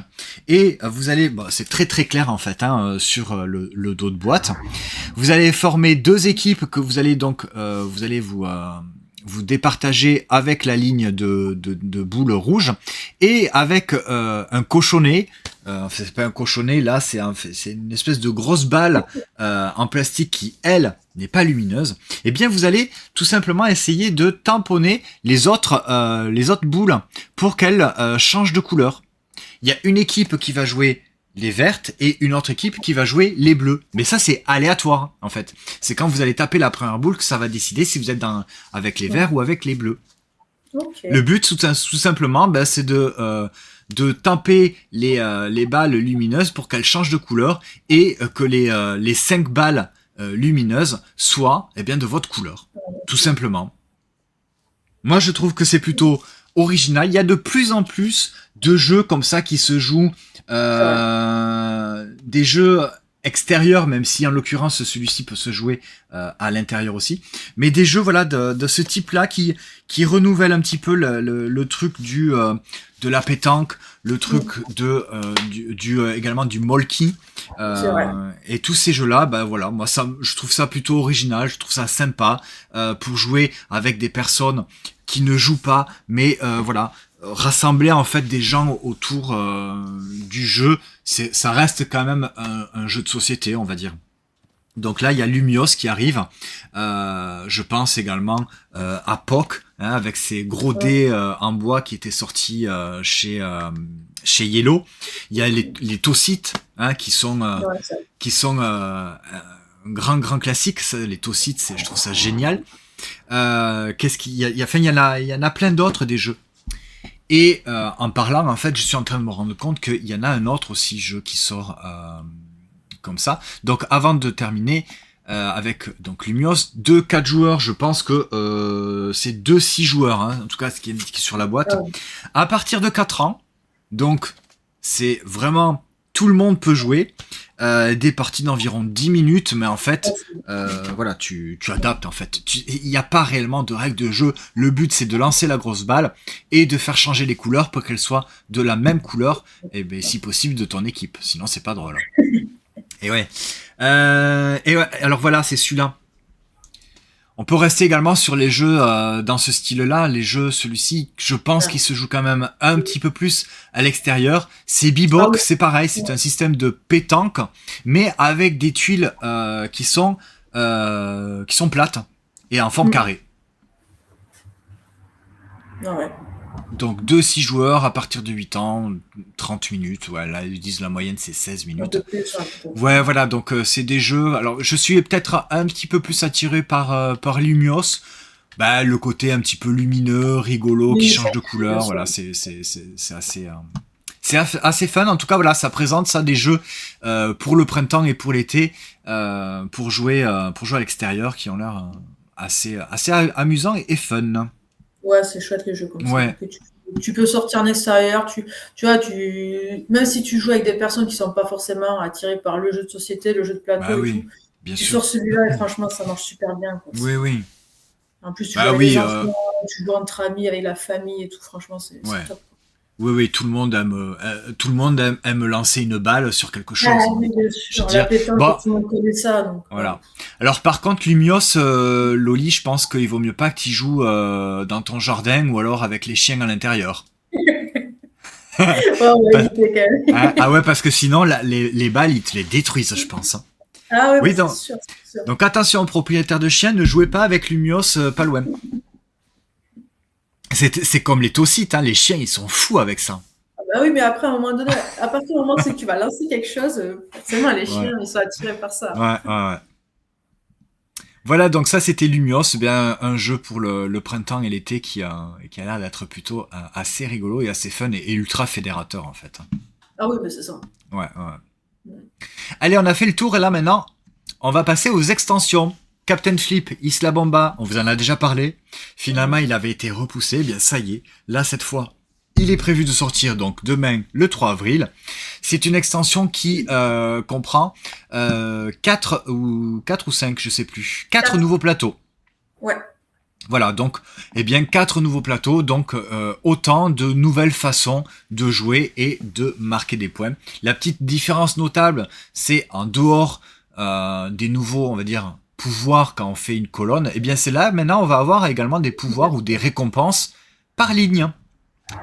Et vous allez, bon, c'est très très clair en fait sur le dos de boîte. Vous allez former 2 équipes que vous allez donc vous allez vous départager avec la ligne de boules rouges et avec un cochonnet. C'est pas un cochonnet là, c'est une espèce de grosse balle en plastique qui elle n'est pas lumineuse. Et bien vous allez tout simplement essayer de tamponner les autres boules pour qu'elles changent de couleur. Il y a une équipe qui va jouer les vertes et une autre équipe qui va jouer les bleus. Mais ça, c'est aléatoire, en fait. C'est quand vous allez taper la première boule que ça va décider si vous êtes avec les verts ou avec les bleus. Ok. Le but, tout simplement, ben, c'est de taper les balles lumineuses pour qu'elles changent de couleur et que les 5 balles lumineuses soient eh bien, de votre couleur. Tout simplement. Moi, je trouve que c'est plutôt original. Il y a de plus en plus de jeux comme ça qui se jouent, C'est vrai. des jeux extérieurs, même si en l'occurrence celui-ci peut se jouer à l'intérieur aussi. Mais des jeux voilà de ce type-là qui renouvellent un petit peu le truc de la pétanque, le truc également du molki. C'est vrai. Et tous ces jeux-là, ben voilà, moi ça, je trouve ça plutôt original, je trouve ça sympa pour jouer avec des personnes qui ne jouent pas, mais voilà, rassembler en fait des gens autour du jeu, ça reste quand même un jeu de société, on va dire. Donc là, il y a Lumios qui arrive. Je pense également à POC, hein, avec ses gros Ouais. dés en bois qui étaient sortis chez Yellow. Il y a les Tossites, hein, Ouais, qui sont un grand classique. Ça, les Tossites, je trouve ça génial. Qu'est-ce qu'il y a, enfin, il y en a plein d'autres des jeux. Et en parlant, en fait, je suis en train de me rendre compte qu'il y en a un autre aussi jeu qui sort comme ça. Donc, avant de terminer avec donc Lumios, 2-4 joueurs, je pense que c'est 2-6 joueurs, hein, en tout cas ce qui est indiqué sur la boîte. ouais. À partir de 4 ans, donc c'est vraiment tout le monde peut jouer. Des parties d'environ 10 minutes, mais en fait, voilà, tu adaptes en fait. Il n'y a pas réellement de règles de jeu. Le but c'est de lancer la grosse balle et de faire changer les couleurs pour qu'elles soient de la même couleur, et ben si possible de ton équipe. Sinon c'est pas drôle. Et ouais. Alors voilà, c'est celui-là. On peut rester également sur les jeux dans ce style-là. Les jeux, celui-ci, je pense qu'il se joue quand même un petit peu plus à l'extérieur. C'est Ah Bebop, oui. c'est pareil, c'est un système de pétanque, mais avec des tuiles qui sont plates et en forme Mm. carrée. Ah ouais. Donc 2-6 joueurs à partir de 8 ans, 30 minutes. Ouais, là ils disent la moyenne c'est 16 Un minutes. peu plus, ouais, peut-être. Ouais, voilà, donc c'est des jeux. Alors je suis peut-être un petit peu plus attiré par Lumios. Bah, le côté un petit peu lumineux, rigolo, qui Oui, change ça, de bien couleur, sûr. voilà, c'est assez, assez fun. En tout cas, voilà, ça présente ça des jeux pour le printemps et pour l'été, pour jouer à l'extérieur, qui ont l'air assez amusant et fun. Ouais, c'est chouette les jeux comme ça. Ouais, Que tu peux sortir en extérieur, tu vois, même si tu joues avec des personnes qui sont pas forcément attirées par le jeu de société, le jeu de plateau bah et tout, oui, bien tu sûr. sors celui-là et franchement, ça marche super bien, quoi. Oui, oui. En plus, tu joues Bah avec les oui, enfants, tu joues entre amis, avec la famille et tout, franchement, c'est ouais. top. Oui, oui, tout le monde aime lancer une balle sur quelque Ah chose, hein. oui, bien Je veux sûr, la dire, pétanque, bon, tout le monde connaît ça, donc voilà. Alors par contre, Lumios, Loli, je pense qu'il vaut mieux pas que tu joues dans ton jardin ou alors avec les chiens à l'intérieur. ouais, on va Pa- éviter quand ah, même. ah ouais, parce que sinon, les balles, ils te les détruisent, je pense, hein. Ah ouais, bah, Oui, c'est sûr, c'est sûr. donc attention aux propriétaires de chiens, ne jouez pas avec Lumios pas loin. C'est comme les taucites, hein, les chiens, ils sont fous avec ça. Ah bah oui, mais après, à un moment donné, à partir du moment où c'est que tu vas lancer quelque chose, forcément, les Ouais, chiens, ils sont attirés par ça. ouais, ouais, ouais. Voilà, donc ça c'était Lumios, eh bien un jeu pour le printemps et l'été qui a l'air d'être plutôt assez rigolo et assez fun et ultra fédérateur en fait. Ah oui, mais c'est ça. Ouais, ouais. Allez, on a fait le tour et là maintenant, on va passer aux extensions. Captain Flip, Isla Bomba, on vous en a déjà parlé. Finalement, Mhm. il avait été repoussé, eh bien ça y est, là cette fois, il est prévu de sortir donc demain le 3 avril. C'est une extension qui comprend 4 ou 5, je sais plus, 4 Quatre. nouveaux plateaux. Ouais. Voilà, donc, eh bien, 4 nouveaux plateaux, donc autant de nouvelles façons de jouer et de marquer des points. La petite différence notable, c'est en dehors des nouveaux, on va dire, pouvoirs quand on fait une colonne, eh bien, c'est là, maintenant, on va avoir également des pouvoirs ou des récompenses par ligne.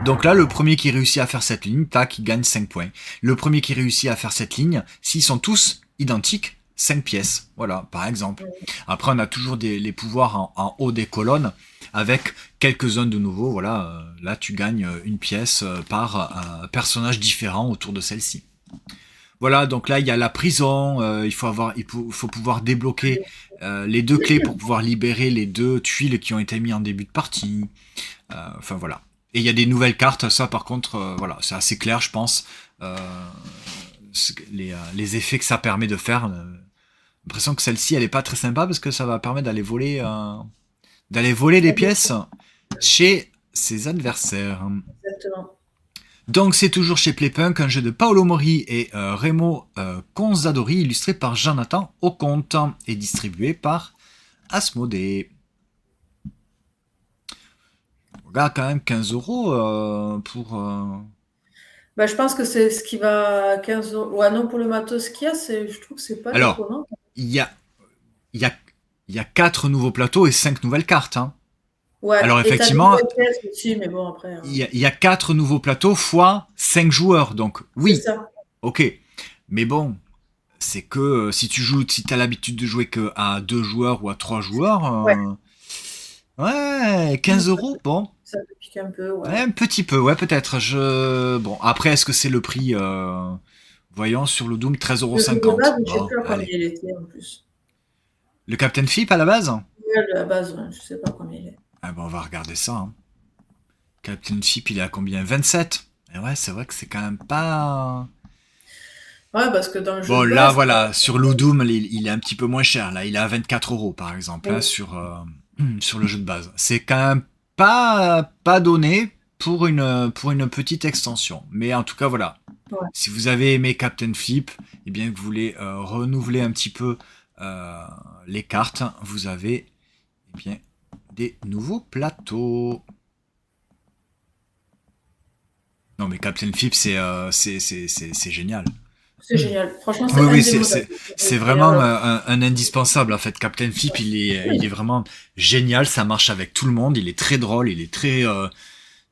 Donc là, le premier qui réussit à faire cette ligne, tac, il gagne 5 points. Le premier qui réussit à faire cette ligne, s'ils sont tous identiques, 5 pièces. Voilà, par exemple. Après, on a toujours les pouvoirs en haut des colonnes, avec quelques zones de nouveau. Voilà, là, tu gagnes une pièce par personnage différent autour de celle-ci. Voilà, donc là, il y a la prison. Il faut pouvoir débloquer les 2 clés pour pouvoir libérer les 2 tuiles qui ont été mises en début de partie. Enfin, voilà. Et il y a des nouvelles cartes, ça par contre, voilà, c'est assez clair, je pense. Euh, les effets que ça permet de faire. L'impression que celle-ci, elle est pas très sympa parce que ça va permettre d'aller voler des pièces chez ses adversaires. Exactement. Donc c'est toujours chez Playpunk, un jeu de Paolo Mori et Remo Conzadori, illustré par Jonathan Oconte et distribué par Asmodée. On regarde quand même 15 € pour... Bah, je pense que c'est ce qui va à 15 euros. Ouais, non, pour le matos qu'il y a, je trouve que c'est pas Alors, déconnant. il y a, il y a, il y a 4 nouveaux plateaux et 5 nouvelles cartes, hein. Ouais, Alors et t'as des effectivement, nouvelles pièces aussi, mais bon, après, il y a 4 nouveaux plateaux fois 5 joueurs. Donc c'est oui, ça. ok. Mais bon, c'est que si t'as l'habitude de jouer que à 2 joueurs ou à 3 joueurs, Ouais, ouais, non, 15 euros, bon. ça te pique un peu, Ouais, ouais. un petit peu, ouais, peut-être. Bon, après, est-ce que c'est le prix, voyons, sur le Doom, treize euros Le jeu de base, cinquante je sais Bon, plus à combien allez. il était en plus. Le Captain Flip à la base? Ouais, la base, ouais, je sais pas combien il est. Ah bon, on va regarder ça, hein. Captain Chip, il est à combien? 27. Et ouais, c'est vrai que c'est quand même pas... Ouais, parce que dans le jeu Bon, de là, base, voilà, sur Ludum, il est un petit peu moins cher. Là, il est à 24 € par exemple, hein, sur le jeu de base. C'est quand même pas donné pour une petite extension. Mais en tout cas, voilà. ouais. Si vous avez aimé Captain Flip, et bien que vous voulez renouveler un petit peu les cartes, vous avez eh bien, des nouveaux plateaux. Non, mais Captain Flip, c'est génial. C'est génial. Franchement, Oui, c'est oui, c'est indémodable. c'est- c'est vraiment un indispensable en fait. Captain Flip, il est vraiment génial. Ça marche avec tout le monde. Il est très drôle. Il est Il est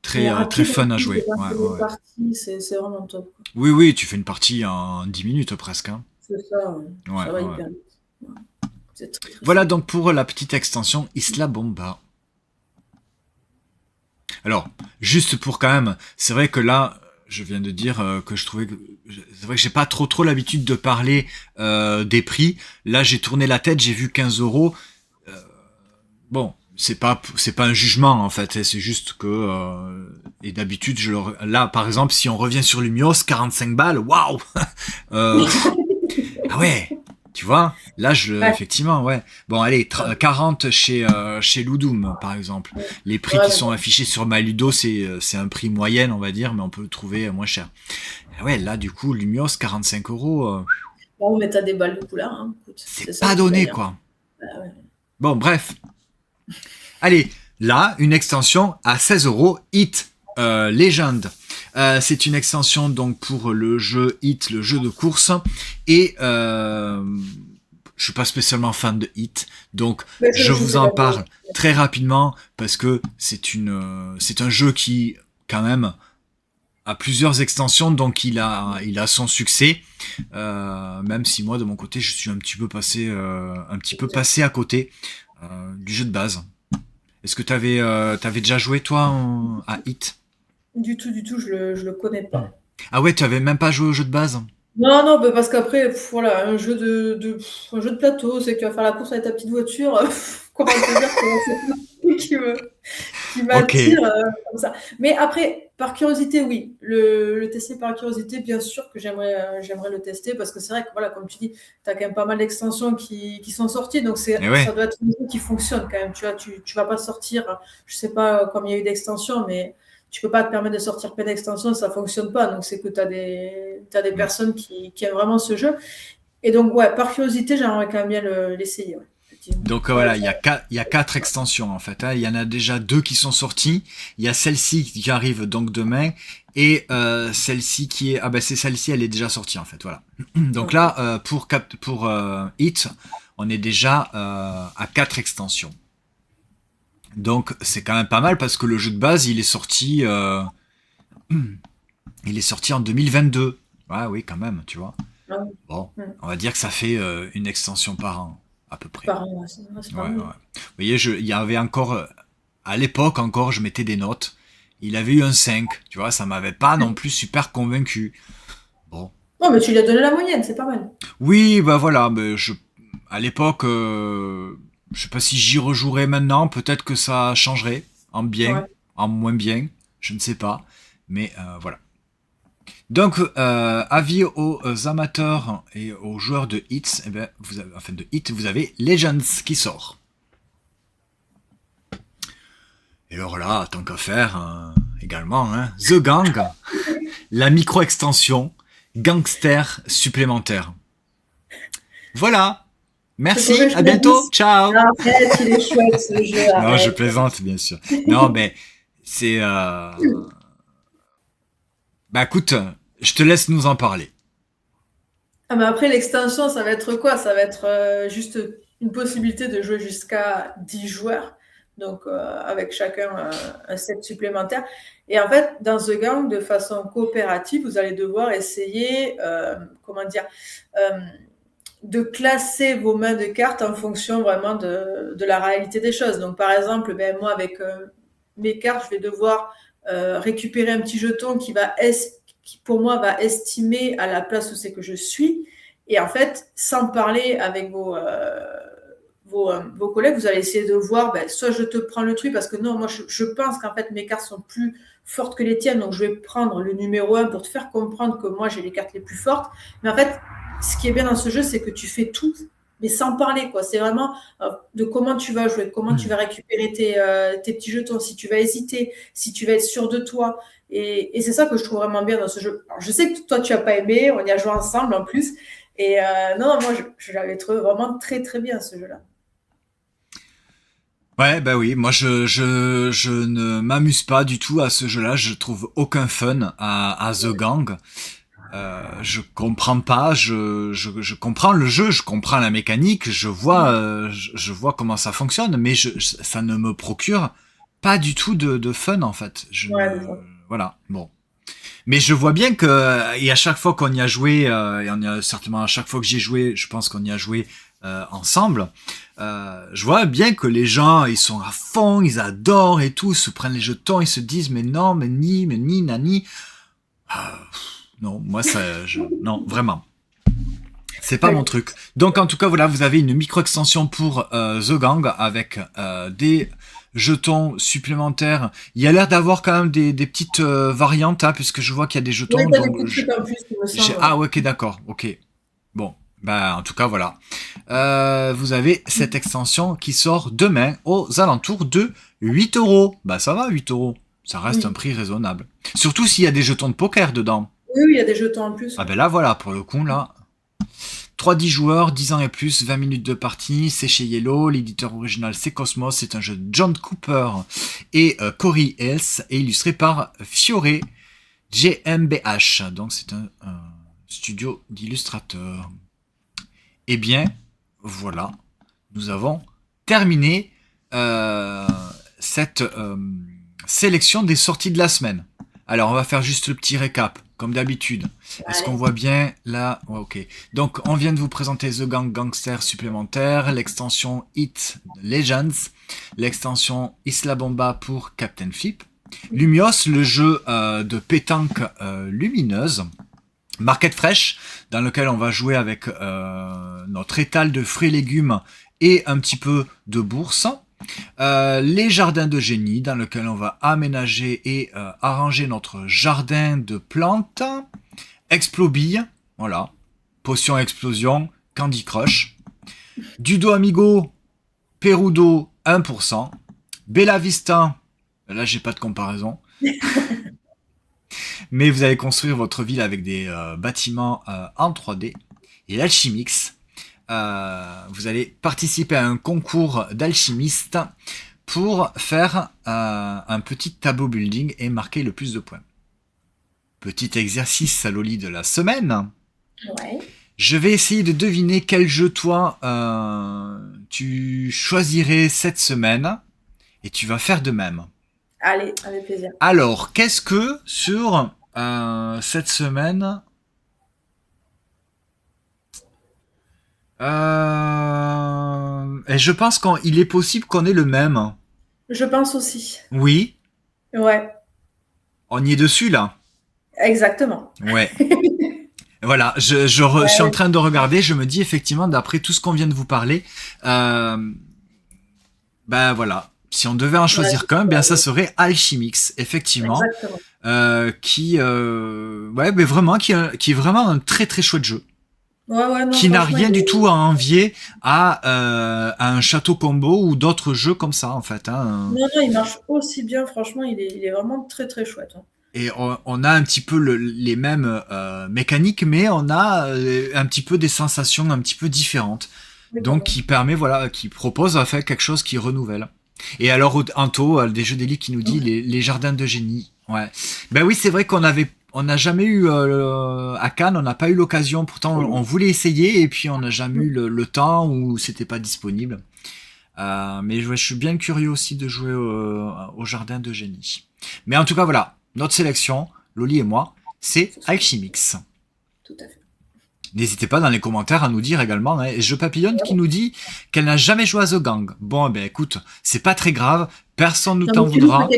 très rapide en fun à plus, de jouer. Ouais, lancer ouais, des ouais. parties, c'est vraiment top, quoi. Oui, oui, tu fais une partie en 10 minutes presque, hein. C'est ça, ouais. Ouais, Ça va ouais. hyper vite. Ouais. C'est très très Voilà fun. donc pour la petite extension Isla Bomba. Alors, juste pour quand même, c'est vrai que là, je viens de dire que je trouvais que c'est vrai que j'ai pas trop l'habitude de parler des prix. Là, j'ai tourné la tête, j'ai vu 15 euros. Bon, c'est pas un jugement en fait, c'est juste que et d'habitude là par exemple si on revient sur Lumios 45 balles, waouh. euh, ah ouais, tu vois, là Ouais, effectivement ouais. Bon allez 40 chez Ludum par exemple. Les prix ouais, qui mais sont bon. affichés sur Maludo c'est un prix moyen on va dire, mais on peut le trouver moins cher. Ah ouais là du coup Lumios 45 euros, Bon, mais t'as des balles de couleur, hein. Écoute, c'est c'est ça pas qui donné paye, hein. quoi. Ah ouais. Bon bref. Allez, là, une extension à 16 euros, Hit Legend. C'est une extension donc pour le jeu Hit, le jeu de course. Et je suis pas spécialement fan de Hit, donc Mais je je vous sais en pas. parle très rapidement parce que c'est un jeu qui quand même a plusieurs extensions, donc il a son succès. Même si moi de mon côté je suis un petit peu passé à côté du jeu de base. Est-ce que t'avais déjà joué toi à Hit? Du tout, je le connais pas. Ah ouais, tu avais même pas joué au jeu de base? Non, non, bah, parce qu'après, voilà, un jeu de plateau, c'est que tu vas faire la course avec ta petite voiture. Comment te dire que c'est pas un truc qui Ok. m'attire comme ça. Mais après, par curiosité, oui. Le tester par curiosité, bien sûr que j'aimerais le tester parce que c'est vrai que, voilà, comme tu dis, tu as quand même pas mal d'extensions qui sont sorties. Donc, Et ça ouais. doit être un jeu qui fonctionne quand même. Tu vois, tu vas pas sortir, je sais pas combien il y a eu d'extensions, mais tu peux pas te permettre de sortir plein d'extensions, ça fonctionne pas. Donc, c'est que t'as des Mm. personnes qui aiment vraiment ce jeu. Et donc, ouais, par curiosité, j'aimerais quand même bien l'essayer. Ouais, effectivement. Donc Ça va voilà, être. il y a quatre extensions en fait, hein. Il y en a déjà deux qui sont sorties. Il y a celle-ci qui arrive donc demain et celle-ci qui est ah ben c'est celle-ci, elle est déjà sortie en fait. Voilà. Donc Ok. là pour Hit, on est déjà à quatre extensions. Donc c'est quand même pas mal parce que le jeu de base il est sorti en 2022. Ah oui quand même, tu vois. Ah oui. Bon, Mm. on va dire que ça fait une extension par an à peu près. Par an, ouais, c'est Ouais, pas ouais. mal. Vous voyez, il y avait encore, à l'époque encore, je mettais des notes. Il avait eu un 5, tu vois, ça m'avait pas non plus super convaincu. Bon. Non, mais tu lui as donné la moyenne, c'est pas mal. Oui, bah voilà, mais à l'époque, je sais pas si j'y rejouerais maintenant, peut-être que ça changerait, en bien, Ouais. en moins bien, je ne sais pas. Mais voilà. Donc, avis aux amateurs et aux joueurs de hits, eh ben, enfin de hits, vous avez Legends qui sort. Et alors là, tant qu'à faire, également, hein, The Gang, la micro-extension, gangster supplémentaire. Voilà. C'est pour que Merci, je à te bientôt, dise. ciao. Arrête, il est chouette ce jeu, Non, je arrête. plaisante, bien sûr. Non, mais c'est... Bah écoute, je te laisse nous en parler. Ah, mais après, l'extension, ça va être quoi? Ça va être juste une possibilité de jouer jusqu'à 10 joueurs, donc avec chacun un set supplémentaire. Et en fait, dans The Gang, de façon coopérative, vous allez devoir essayer, comment dire, euh, de classer vos mains de cartes en fonction vraiment de la réalité des choses. Donc, par exemple, ben, moi, avec mes cartes, je vais devoir récupérer un petit jeton qui, pour moi, va estimer à la place où c'est que je suis. Et en fait, sans parler avec vos collègues, vous allez essayer de voir, ben, soit je te prends le truc, parce que non, moi, je pense qu'en fait, mes cartes sont plus fortes que les tiennes, donc je vais prendre le numéro 1 pour te faire comprendre que moi, j'ai les cartes les plus fortes. Mais en fait, ce qui est bien dans ce jeu, c'est que tu fais tout, mais sans parler, quoi. C'est vraiment de comment tu vas jouer, comment tu vas récupérer tes petits jetons, si tu vas hésiter, si tu vas être sûr de toi. Et c'est ça que je trouve vraiment bien dans ce jeu. Alors, je sais que toi, tu n'as pas aimé, on y a joué ensemble en plus. Et non, moi, je l'avais trouvé vraiment très, très bien, ce jeu-là. Ouais, bah oui, moi je ne m'amuse pas du tout à ce jeu-là, je trouve aucun fun à The Gang. Je comprends pas, je comprends le jeu, je comprends la mécanique, je vois comment ça fonctionne, mais ça ne me procure pas du tout de fun en fait. Ouais, c'est ça. Voilà, bon. Mais je vois bien que et à chaque fois qu'on y a joué, et on y a certainement à chaque fois que j'y ai joué, je pense qu'on y a joué ensemble, je vois bien que les gens, ils sont à fond, ils adorent et tout, ils se prennent les jetons, ils se disent mais non, mais ni, nani. Non, moi non, vraiment. C'est pas mon truc. Donc en tout cas, voilà, vous avez une micro-extension pour The Gang avec des jetons supplémentaires. Il y a l'air d'avoir quand même des petites variantes, hein, puisque je vois qu'il y a des jetons. Oui, t'as des Donc petits trucs en plus, il me semble. ah ouais, ok, d'accord, ok. Bon, bah en tout cas, voilà. Vous avez cette extension qui sort demain aux alentours de 8 euros. Bah ça va, 8 euros. Ça reste Oui. un prix raisonnable. Surtout s'il y a des jetons de poker dedans. Oui, il y a des jetons en plus. Ah ben là, voilà, pour le coup, là. 3-10 joueurs, 10 ans et plus, 20 minutes de partie, c'est chez Yellow, l'éditeur original c'est Cosmos, c'est un jeu de John Cooper et Corey Hales, et illustré par Fiore GmbH, donc c'est un studio d'illustrateurs. Eh bien, voilà, nous avons terminé cette sélection des sorties de la semaine. Alors, on va faire juste le petit récap, comme d'habitude. Est-ce qu'on voit bien là? Ouais, ok. Donc, on vient de vous présenter The Gang Gangster supplémentaire, l'extension Hit Legends, l'extension Isla Bomba pour Captain Flip, Lumios, le jeu de pétanque lumineuse, Market Fresh, dans lequel on va jouer avec notre étal de fruits et légumes et un petit peu de bourse. Les jardins de génie, dans lequel on va aménager et arranger notre jardin de plantes. Explobille, voilà. Potion explosion, Candy Crush. Dudo Amigo, Perudo, 1%. Bella Vista, là j'ai pas de comparaison. Mais vous allez construire votre ville avec des bâtiments en 3D. Et l'Alchimix, vous allez participer à un concours d'alchimiste pour faire un petit tableau building et marquer le plus de points. Petit exercice à Loli de la semaine. Ouais. Je vais essayer de deviner quel jeu toi tu choisirais cette semaine et tu vas faire de même. Allez, avec plaisir. Alors, qu'est-ce que sur cette semaine et je pense qu'il est possible qu'on ait le même. Je pense aussi. Oui, Ouais, on y est dessus là. exactement. Ouais. Voilà, je suis en train de regarder, je me dis effectivement, d'après tout ce qu'on vient de vous parler, ben voilà, si on devait en choisir qu'un, bien ça serait Alchimix, effectivement, qui, ouais, mais vraiment, qui est vraiment un très très chouette jeu. Ouais, non, qui n'a rien du tout à envier à un château combo ou d'autres jeux comme ça en fait. Hein. Non, il marche aussi bien, franchement, il est vraiment très très chouette. Hein. Et on a un petit peu les mêmes mécaniques, mais on a un petit peu des sensations un petit peu différentes. Donc qui permet, voilà, qui propose en fait quelque chose qui renouvelle. Et alors Anto, des jeux d'élite qui nous dit les jardins de génie. Ouais. Ben oui, c'est vrai qu'on n'a jamais eu à Cannes, on n'a pas eu l'occasion. Pourtant, on voulait essayer et puis on n'a jamais eu le temps ou c'était pas disponible. Mais je suis bien curieux aussi de jouer au jardin de génie. Mais en tout cas, voilà, notre sélection, Loli et moi, c'est Alchimix. Tout à fait. N'hésitez pas dans les commentaires à nous dire également. Hein, Je Papillonne qui nous dit qu'elle n'a jamais joué à The Gang. Bon, ben écoute, c'est pas très grave. Personne ne t'en voudra.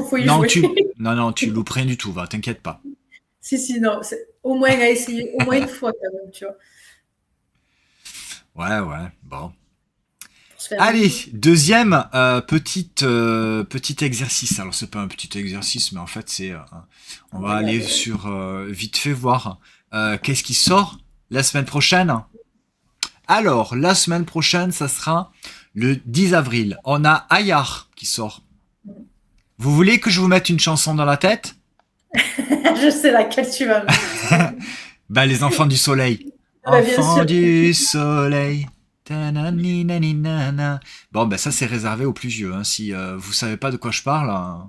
Faut y jouer. Non, tu loupes rien du tout, va, t'inquiète pas. Si, non, au moins à essayer, au moins une fois quand même, tu vois. Ouais, bon. Allez, deuxième petit exercice. Alors c'est pas un petit exercice, mais en fait c'est, on va aller sur vite fait voir qu'est-ce qui sort la semaine prochaine. Alors la semaine prochaine, ça sera le 10 avril. On a Ayar qui sort. Vous voulez que je vous mette une chanson dans la tête? Je sais laquelle tu vas mettre. Bah les enfants du soleil. Enfants du soleil. Bon, ben ça c'est réservé aux plus vieux. Hein. Si vous savez pas de quoi je parle,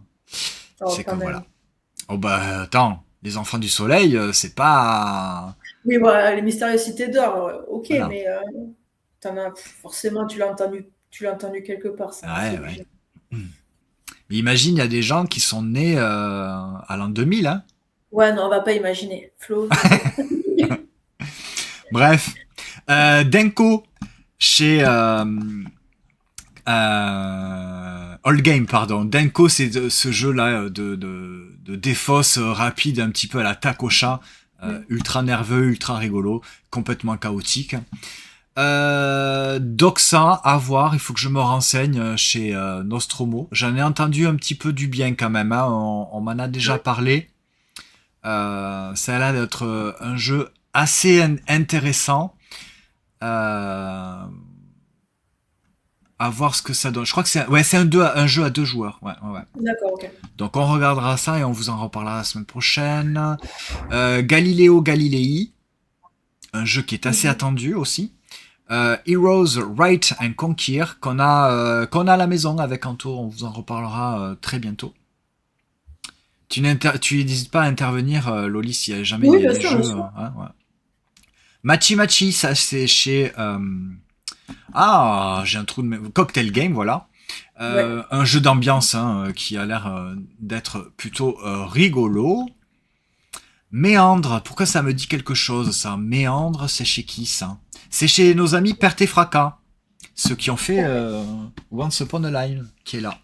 c'est que voilà. Oh bah attends, les enfants du soleil, c'est pas. Oui, voilà, les mystérieuses cités d'or, ok, voilà. Mais forcément tu l'as entendu quelque part. Ça, ouais. Mais imagine, il y a des gens qui sont nés à l'an 2000. Hein. Ouais, non, on va pas imaginer. Flo. Bref. Denko chez All Game, pardon. Denko, c'est ce jeu-là de défausse rapide, un petit peu à la tacocha, ultra nerveux, ultra rigolo, complètement chaotique. Doxa, à voir, il faut que je me renseigne chez Nostromo. J'en ai entendu un petit peu du bien quand même, hein. On m'en a déjà parlé. Ça a l'air d'être un jeu assez intéressant. À voir ce que ça donne. Je crois que c'est un jeu à 2 joueurs. Ouais. D'accord, ok. Donc on regardera ça et on vous en reparlera la semaine prochaine. Galileo Galilei, un jeu qui est assez attendu aussi. Heroes Write and Conquer qu'on a à la maison avec Anto. On vous en reparlera très bientôt. Tu n'hésites pas à intervenir, Loli, s'il y a jamais Oui, il y a bien des sûr, jeux. bien sûr. Ouais. Machi Machi, ça c'est chez j'ai un trou de Cocktail Game, voilà. Ouais. Un jeu d'ambiance qui a l'air d'être plutôt rigolo. Méandre, pourquoi ça me dit quelque chose ça? Méandre, c'est chez qui ça? C'est chez nos amis Perte et Fracas, ceux qui ont fait Once Upon a Line, qui est là.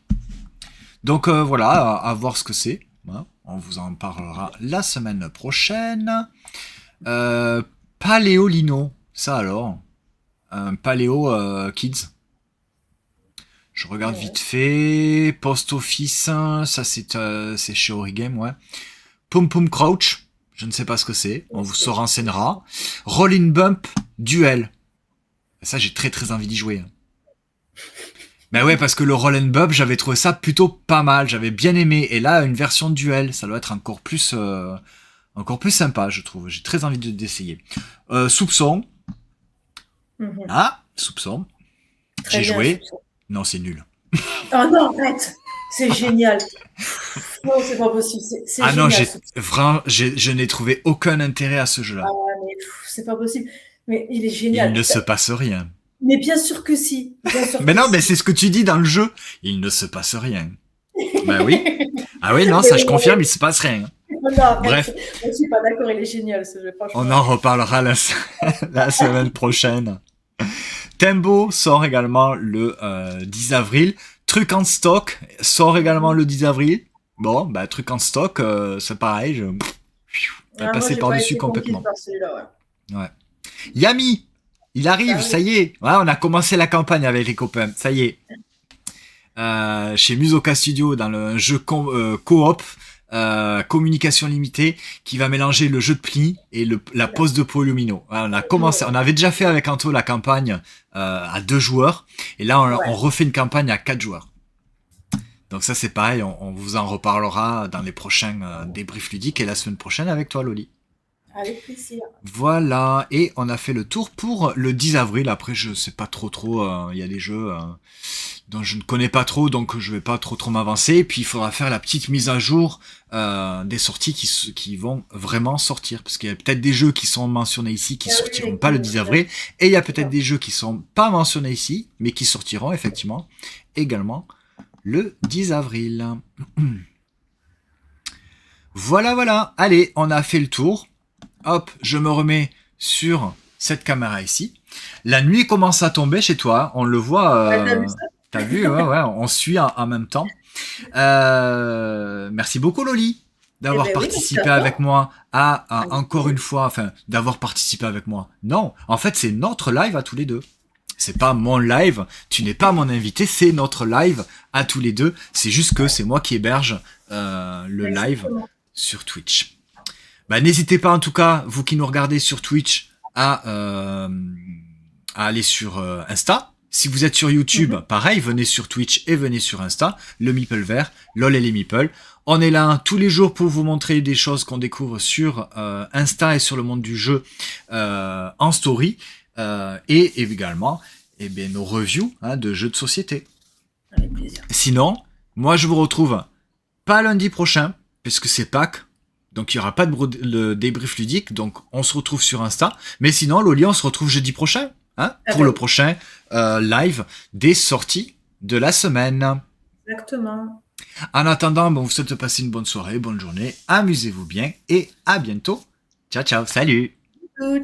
Donc voilà, à voir ce que c'est. Hein. On vous en parlera la semaine prochaine. Paléolino, ça alors. Paléo Kids. Je regarde vite fait. Post Office, ça c'est chez Origame, ouais. Pum Pum Crouch, je ne sais pas ce que c'est. On vous se renseignera. Rollin' Bump Duel. Ça, j'ai très très envie d'y jouer. Ben ouais, parce que le Roll and Bump, j'avais trouvé ça plutôt pas mal. J'avais bien aimé. Et là, une version de duel, ça doit être encore plus sympa, je trouve. J'ai très envie d'essayer. Soupçon. Soupçon. Très J'ai bien, joué. Soupçon. Non, c'est nul. Oh non, arrête. C'est génial. Non, c'est pas possible. C'est non, génial. je n'ai trouvé aucun intérêt à ce jeu-là. Mais c'est pas possible. Mais il est génial. Il ne se passe rien. Mais bien sûr que si. Mais non, mais c'est ce que tu dis dans le jeu. Il ne se passe rien. Ben oui. Ah oui, non, ça je confirme, il se passe rien. Non, Bref. Je suis pas d'accord, il est génial ce jeu, franchement. On en reparlera la semaine prochaine. Tembo sort également le 10 avril. Truc en stock sort également le 10 avril. Bon, bah truc en stock, c'est pareil. Je vais passer par-dessus complètement. Ouais. Yami, il arrive, ça y est. Ouais, on a commencé la campagne avec les copains, ça y est. Chez Musoka Studio dans le jeu coop, communication limitée, qui va mélanger le jeu de pli et la pose de Polomino. Ouais, on avait déjà fait avec Anto la campagne à 2 joueurs, et là on refait une campagne à 4 joueurs. Donc ça c'est pareil, on vous en reparlera dans les prochains débriefs ludiques et la semaine prochaine avec toi Loli. Avec plaisir. Voilà, et on a fait le tour pour le 10 avril. Après, je sais pas trop, il y a des jeux dont je ne connais pas trop, donc je vais pas trop m'avancer. Et puis, il faudra faire la petite mise à jour des sorties qui vont vraiment sortir. Parce qu'il y a peut-être des jeux qui sont mentionnés ici qui sortiront pas le 10 avril. Et il y a peut-être des jeux qui sont pas mentionnés ici, mais qui sortiront effectivement également le 10 avril. Voilà. Allez, on a fait le tour. Hop, je me remets sur cette caméra ici. La nuit commence à tomber chez toi, on le voit. T'as vu, ouais, on suit en même temps. Merci beaucoup Loli d'avoir participé avec moi encore une fois, d'avoir participé avec moi. Non, en fait c'est notre live à tous les deux. C'est pas mon live, tu n'es pas mon invité, c'est notre live à tous les deux. C'est juste que c'est moi qui héberge le live sur Twitch. Bah, n'hésitez pas en tout cas, vous qui nous regardez sur Twitch, à aller sur Insta. Si vous êtes sur YouTube, pareil, venez sur Twitch et venez sur Insta, le Meeple Vert, LOL et les Meeple. On est là tous les jours pour vous montrer des choses qu'on découvre sur Insta et sur le monde du jeu en story. Et également nos reviews de jeux de société. Avec plaisir. Sinon, moi je vous retrouve pas lundi prochain, puisque c'est Pâques. Donc il n'y aura pas de débrief ludique, donc on se retrouve sur Insta. Mais sinon, Loli, on se retrouve jeudi prochain, pour le prochain live des sorties de la semaine. Exactement. En attendant, on vous souhaite de passer une bonne soirée, bonne journée, amusez-vous bien et à bientôt. Ciao, salut. Ciao.